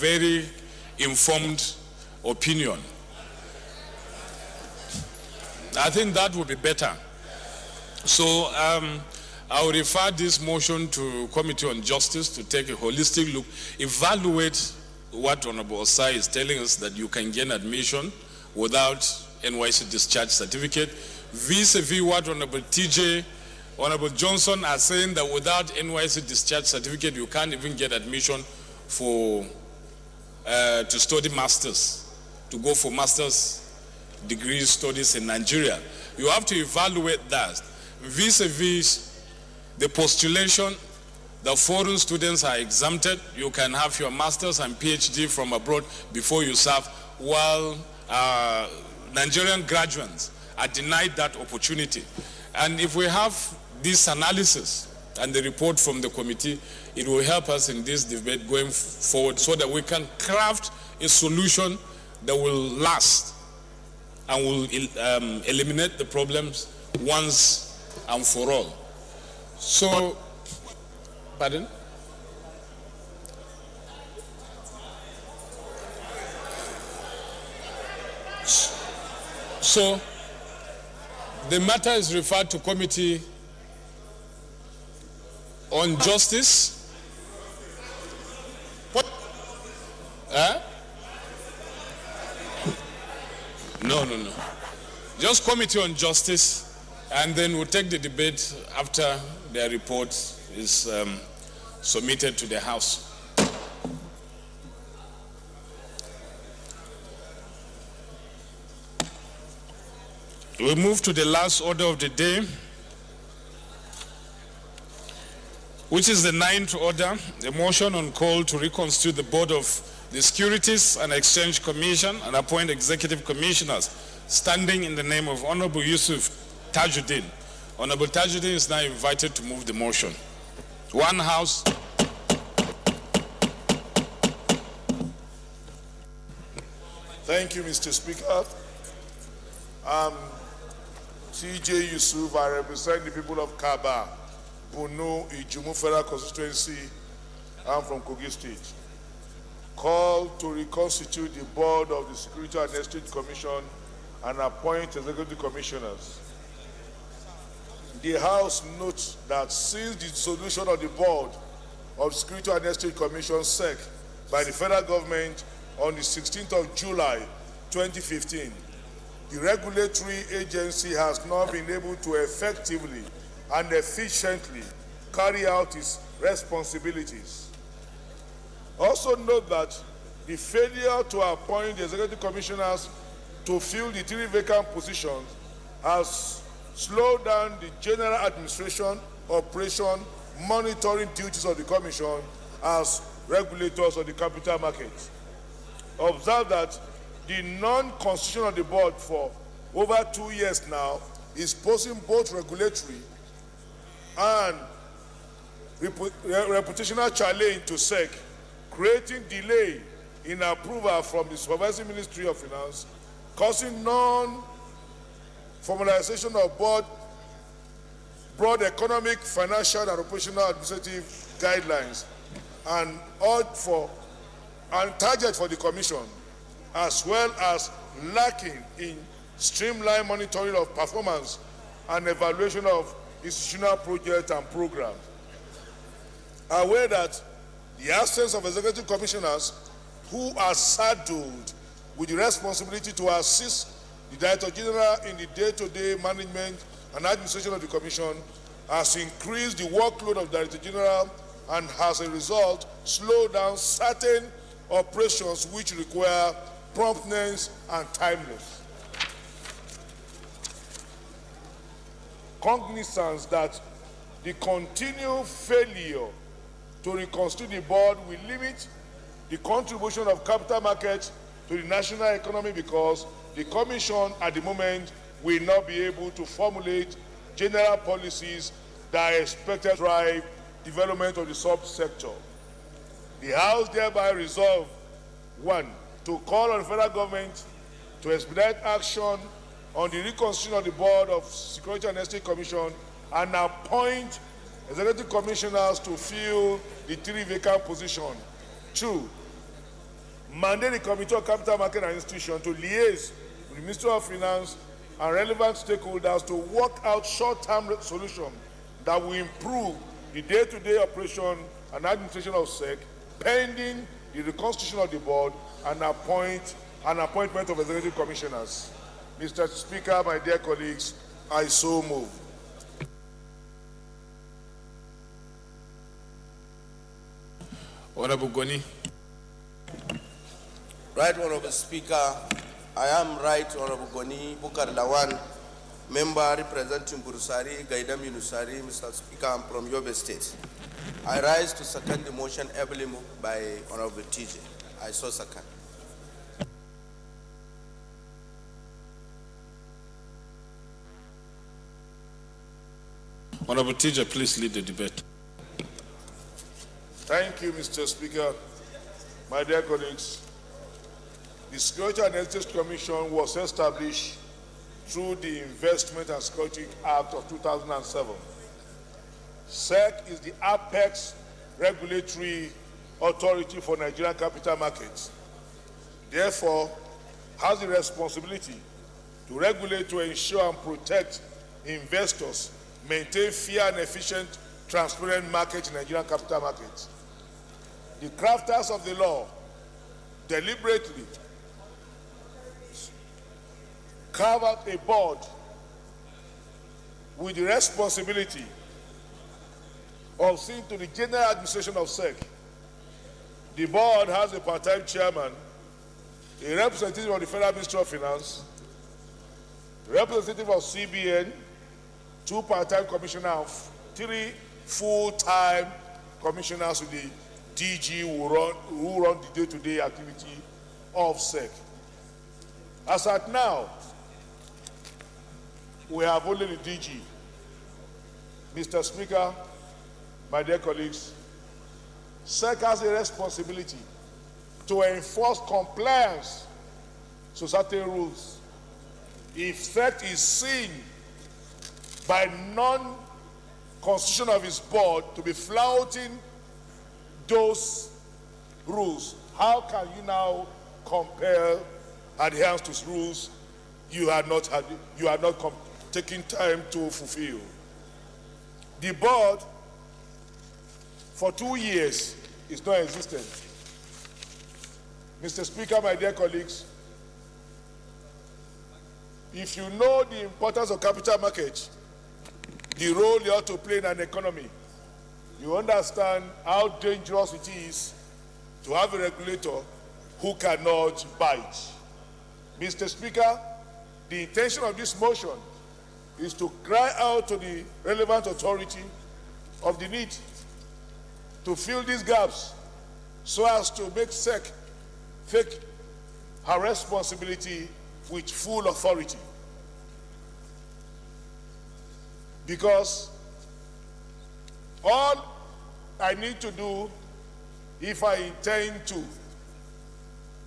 very informed opinion. I think that would be better. So I will refer this motion to Committee on Justice to take a holistic look, evaluate what Honorable Osai is telling us, that you can gain admission without NYSC discharge certificate, vis-a-vis what Honorable TJ, Honorable Johnson are saying that without NYSC discharge certificate, you can't even get admission for to study masters, to go for master's degree studies in Nigeria. You have to evaluate that vis-a-vis the postulation that foreign students are exempted. You can have your master's and PhD from abroad before you serve, while Nigerian graduates are denied that opportunity. And if we have this analysis and the report from the committee, it will help us in this debate going forward so that we can craft a solution that will last and will eliminate the problems once and for all. So, pardon? So, the matter is referred to Committee on Justice. What? No. Just Committee on Justice, and then we'll take the debate after their report is submitted to the House. We move to the last order of the day, which is the 9th order, the motion on call to reconstitute the board of the Securities and Exchange Commission and appoint executive commissioners, standing in the name of Honorable Yusuf Tajuddin. Honorable Tajuddin is now invited to move the motion. One House. Thank you, Mr. Speaker. TJ Yusuf. I represent the people of Kaba, Bunu, Ijumu Federal Constituency. I'm from Kogi State. Call to reconstitute the board of the Security and Estate Commission and appoint executive commissioners. The House notes that since the dissolution of the board of the Security and Estate Commission (SEC) by the federal government on the 16th of July 2015, the regulatory agency has not been able to effectively and efficiently carry out its responsibilities. Also note that the failure to appoint the executive commissioners to fill the 3 vacant positions has slowed down the general administration, operation, monitoring duties of the commission as regulators of the capital market. Observe that the non-constitution of the board for over 2 years now is posing both regulatory and reputational challenge to SEC, creating delay in approval from the Supervisory Ministry of Finance, causing non-formalization of broad economic, financial, and operational administrative guidelines, and target for the Commission, as well as lacking in streamlined monitoring of performance and evaluation of institutional projects and programs. Aware that the absence of executive commissioners who are saddled with the responsibility to assist the Director General in the day-to-day management and administration of the Commission has increased the workload of the Director General and, as a result, slowed down certain operations which require promptness and timeliness. Cognizance that the continued failure to reconstitute the board will limit the contribution of capital markets to the national economy, because the Commission at the moment will not be able to formulate general policies that are expected to drive development of the subsector. The House thereby resolved, 1, to call on the federal government to expedite action on the reconstitution of the board of Security and Estate Commission and appoint executive commissioners to fill the 3 vacant positions. 2, mandate the Committee of Capital Market and Institutions to liaise with the Ministry of Finance and relevant stakeholders to work out short-term solutions that will improve the day-to-day operation and administration of SEC, pending the reconstitution of the board and appointment of executive commissioners. Mr. Speaker, my dear colleagues, I so move. Honorable Goni. Right Honorable Speaker, I am Right Honorable Goni Bukar Lawan, member representing Burusari, Gaidam Yunusari. Mr. Speaker, I'm from Yobe State. I rise to second the motion ably moved by Honorable TJ. I so second. Honorable TJ, please lead the debate. Thank you, Mr. Speaker. My dear colleagues, the Security and Estate Commission was established through the Investment and Security Act of 2007. SEC is the apex regulatory authority for Nigerian capital markets. Therefore, has the responsibility to regulate, to ensure and protect investors, maintain fair and efficient, transparent markets in Nigerian capital markets. The crafters of the law deliberately carve out a board with the responsibility of seeing to the general administration of SEC. The board has a part-time chairman, a representative of the Federal Ministry of Finance, a representative of CBN, 2 part-time commissioners, 3 full-time commissioners with the DG who run the day-to-day activity of SEC. As at now, we have only the DG. Mr. Speaker, my dear colleagues, SEC has a responsibility to enforce compliance to certain rules. If SEC is seen by non-constitution of his board to be flouting those rules, how can you now compel adherence to rules you are not taking time to fulfill? The board for 2 years is non-existent. Mr. Speaker, my dear colleagues, if you know the importance of capital market, the role you ought to play in an economy, you understand how dangerous it is to have a regulator who cannot bite. Mr. Speaker, the intention of this motion is to cry out to the relevant authority of the need to fill these gaps so as to make SEC take her responsibility with full authority. Because all I need to do if I intend to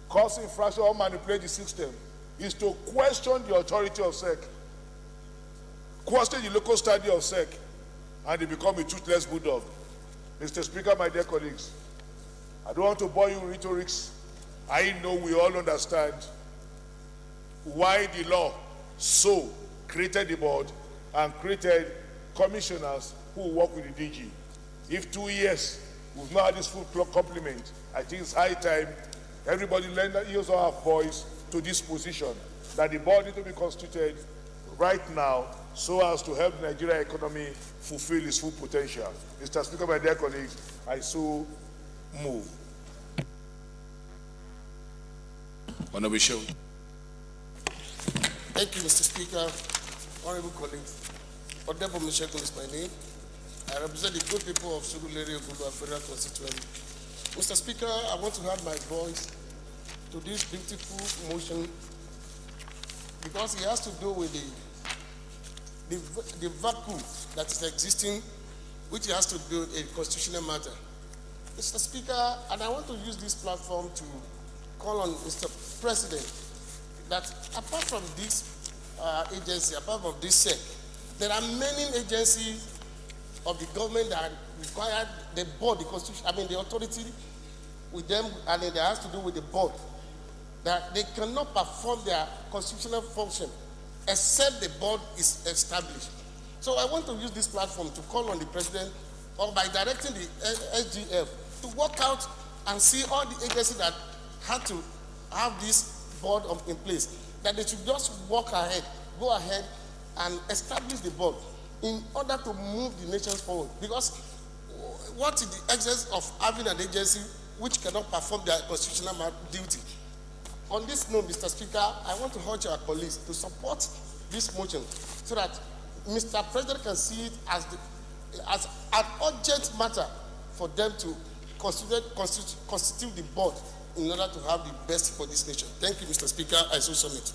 cause infraction or manipulate the system is to question the authority of SEC, question the local study of SEC, and they become a toothless bulldog. Mr. Speaker, my dear colleagues, I don't want to bore you with rhetorics. I know we all understand why the law so created the board and created commissioners who work with the DG. If 2 years we've not had this full complement, I think it's high time everybody lend their ears or have voice to this position, that the board needs to be constituted right now so as to help the Nigeria economy fulfill its full potential. Mr. Speaker, my dear colleagues, I so move. Honorable Show. Thank you, Mr. Speaker. Honorable colleagues, Odebo Mishekul is my name. I represent the good people of Surulere Ogulua Federal Constituency. Mr. Speaker, I want to add my voice to this beautiful motion because it has to do with the vacuum that is existing, which has to do a constitutional matter. Mr. Speaker, and I want to use this platform to call on Mr. President that apart from this agency, apart from this SEC, there are many agencies of the government that require the board, the constitution, the authority with them, and it has to do with the board, that they cannot perform their constitutional function except the board is established. So I want to use this platform to call on the president, or by directing the SGF to work out and see all the agencies that had to have this board in place, that they should just go ahead and establish the board in order to move the nation forward. Because what is the excess of having an agency which cannot perform their constitutional duty? On this note, Mr. Speaker, I want to urge our colleagues to support this motion so that Mr. President can see it as an urgent matter for them to constitute the board in order to have the best for this nation. Thank you, Mr. Speaker. I so submit.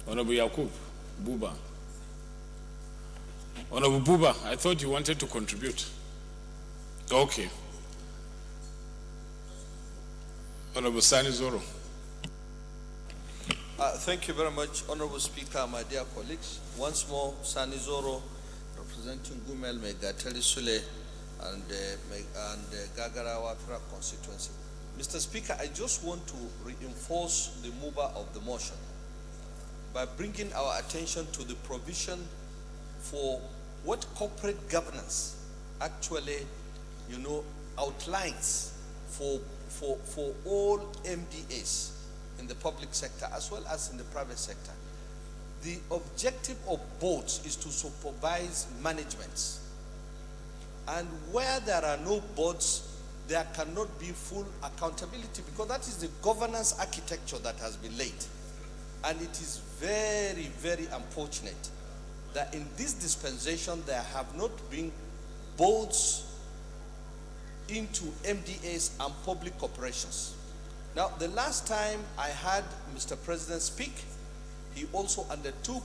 Honorable Yakub Buba. Honorable Buba, I thought you wanted to contribute. Okay. Honorable Sani Zoro. Thank you very much, Honorable Speaker, my dear colleagues. Once more, Sani Zoro, representing Gumel, Megateli Sule, and Gagarawa Federal Constituency. Mr. Speaker, I just want to reinforce the mover of the motion by bringing our attention to the provision for what corporate governance actually, outlines for all MDAs in the public sector as well as in the private sector. The objective of boards is to supervise management. And where there are no boards, there cannot be full accountability, because that is the governance architecture that has been laid. And it is very, very unfortunate that in this dispensation there have not been boards into MDAs and public corporations. Now, the last time I had Mr. President speak, he also undertook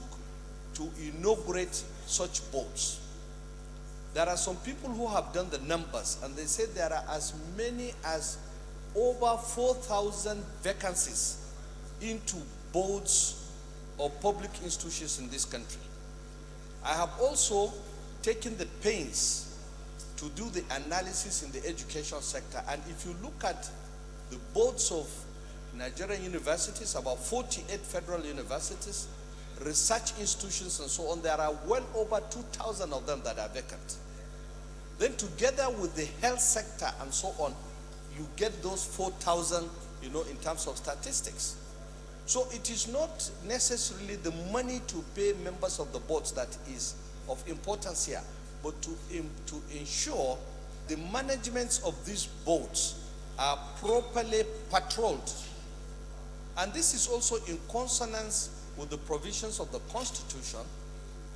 to inaugurate such boards. There are some people who have done the numbers, and they said there are as many as over 4,000 vacancies into boards of public institutions in this country. I have also taken the pains to do the analysis in the education sector. And if you look at the boards of Nigerian universities, about 48 federal universities, research institutions and so on, there are well over 2,000 of them that are vacant. Then together with the health sector and so on, you get those 4,000, you know, in terms of statistics. So it is not necessarily the money to pay members of the boards that is of importance here, but to ensure the managements of these boards are properly patrolled. And this is also in consonance with the provisions of the Constitution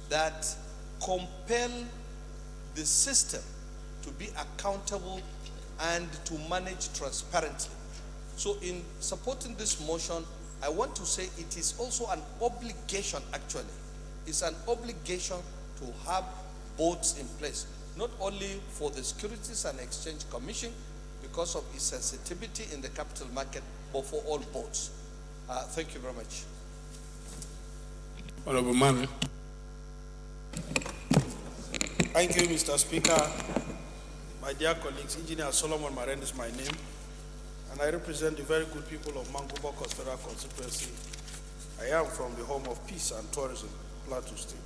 that compel the system to be accountable and to manage transparently. So in supporting this motion, I want to say it is also an obligation, actually. It's an obligation to have boards in place, not only for the Securities and Exchange Commission because of its sensitivity in the capital market, but for all boards. Thank you very much. Honorable Manu. Thank you, Mr. Speaker. My dear colleagues, Engineer Solomon Maren is my name, and I represent the very good people of Manguba Federal Constituency. I am from the home of peace and tourism, Plateau State.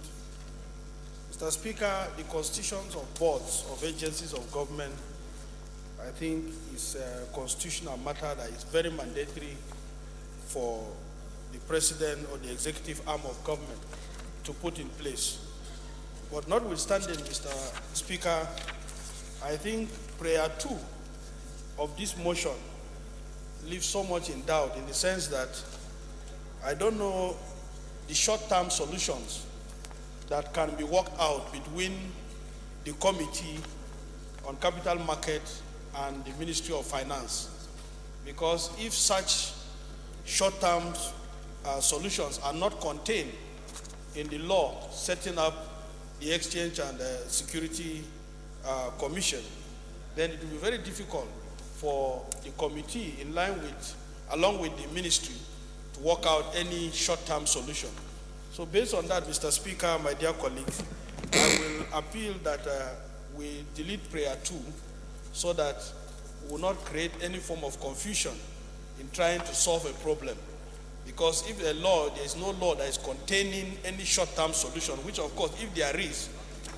Mr. Speaker, the constitutions of boards of agencies of government, I think, is a constitutional matter that is very mandatory for the president or the executive arm of government to put in place. But notwithstanding, Mr. Speaker, I think prayer 2 of this motion leaves so much in doubt, in the sense that I don't know the short-term solutions that can be worked out between the Committee on Capital Market and the Ministry of Finance. Because if such short-term solutions are not contained in the law setting up the Exchange and Security Commission, then it will be very difficult for the committee, in line with, along with the ministry, to work out any short-term solution. So based on that, Mr. Speaker, my dear colleagues, I will appeal that we delete prayer 2 so that we will not create any form of confusion in trying to solve a problem. Because if there is no law that is containing any short-term solution, which of course, if there is,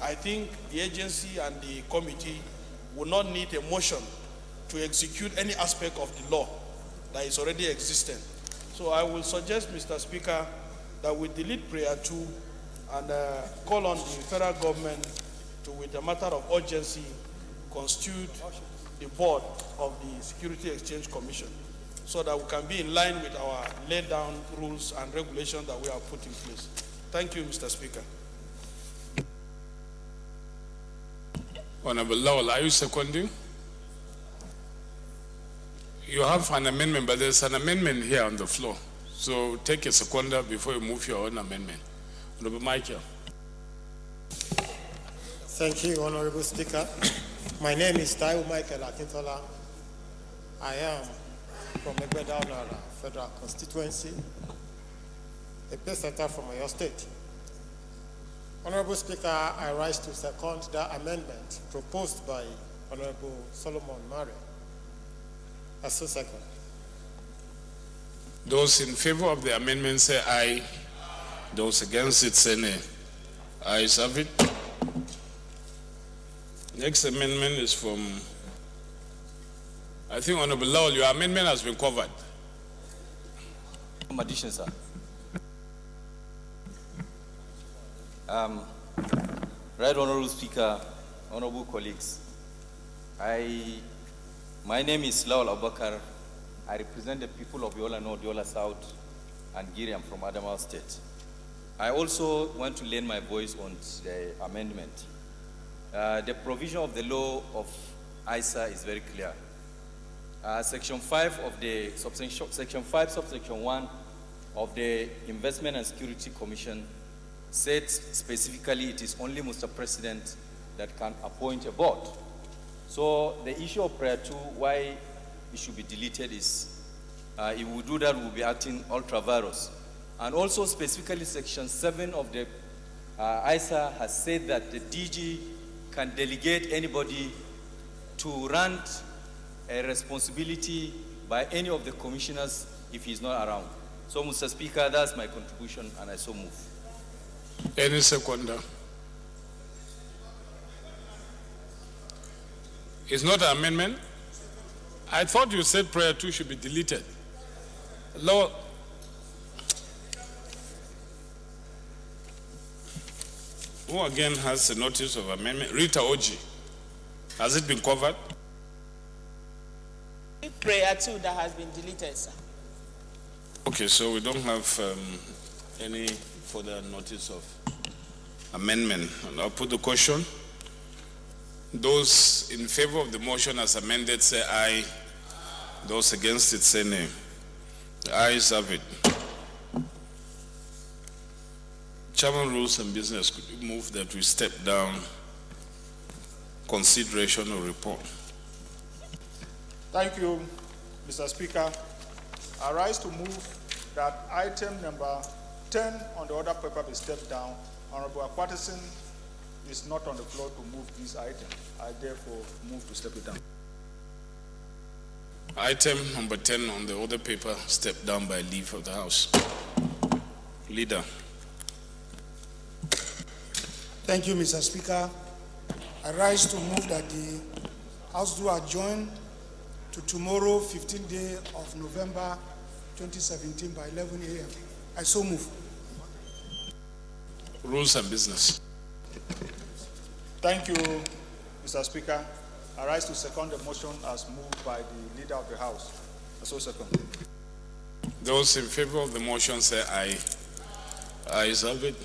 I think the agency and the committee will not need a motion to execute any aspect of the law that is already existent. So I will suggest, Mr. Speaker, that we delete prayer 2 and call on the federal government to, with a matter of urgency, constitute the board of the Security Exchange Commission, so that we can be in line with our laid down rules and regulations that we have put in place. Thank you, Mr. Speaker. Honorable Lowell, are you seconding? You have an amendment, but there's an amendment here on the floor. So take a seconder before you move your own amendment. Honorable Michael. Thank you, Honorable Speaker. My name is Taiwo Michael Akintola. I am from Egbedaunara Federal Constituency, a pay center from Oyo State. Honorable Speaker, I rise to second the amendment proposed by Honorable Solomon Mare. I so second. Those in favor of the amendment say aye. Those against it say nay. Ayes have it. Next amendment is from, I think, Honorable Lowell, your amendment has been covered. Addition, sir. Right Honorable Speaker, honorable colleagues, my name is Lawal Abubakar. I represent the people of Yola North, Yola South, and Giri. I'm from Adamawa State. I also want to lend my voice on the amendment. The provision of the law of ISA is very clear. Section 5 of the Section 5, subsection 1 of the Investment and Security Commission says specifically it is only Mr. President that can appoint a board. So the issue of prayer 2, why it should be deleted is, if we do that, we'll be acting ultra-virus. And also specifically Section 7 of the ISA has said that the DG can delegate anybody to run a responsibility by any of the commissioners if he's not around. So, Mr. Speaker, that's my contribution, and I so move. Any seconder? It's not an amendment? I thought you said prayer 2 should be deleted. Lord, who again has a notice of amendment? Rita Oji. Has it been covered? Prayer 2 that has been deleted, sir. Okay, so we don't have any further notice of amendment. And I'll put the question. Those in favor of the motion as amended say aye. Those against it say nay. The ayes have it. Chairman, Rules and Business, could you move that we step down consideration of report? Thank you, Mr. Speaker. I rise to move that item number 10 on the order paper be stepped down. Honorable Aquatison is not on the floor to move this item. I therefore move to step it down. Item number 10 on the order paper stepped down by leave of the House. Leader. Thank you, Mr. Speaker. I rise to move that the House do adjourn to tomorrow, 15th day of November 2017 by 11 a.m. I so move. Rules and Business. Thank you, Mr. Speaker. I rise to second the motion as moved by the Leader of the House. I so second. Those in favor of the motion say aye. Ayes have it.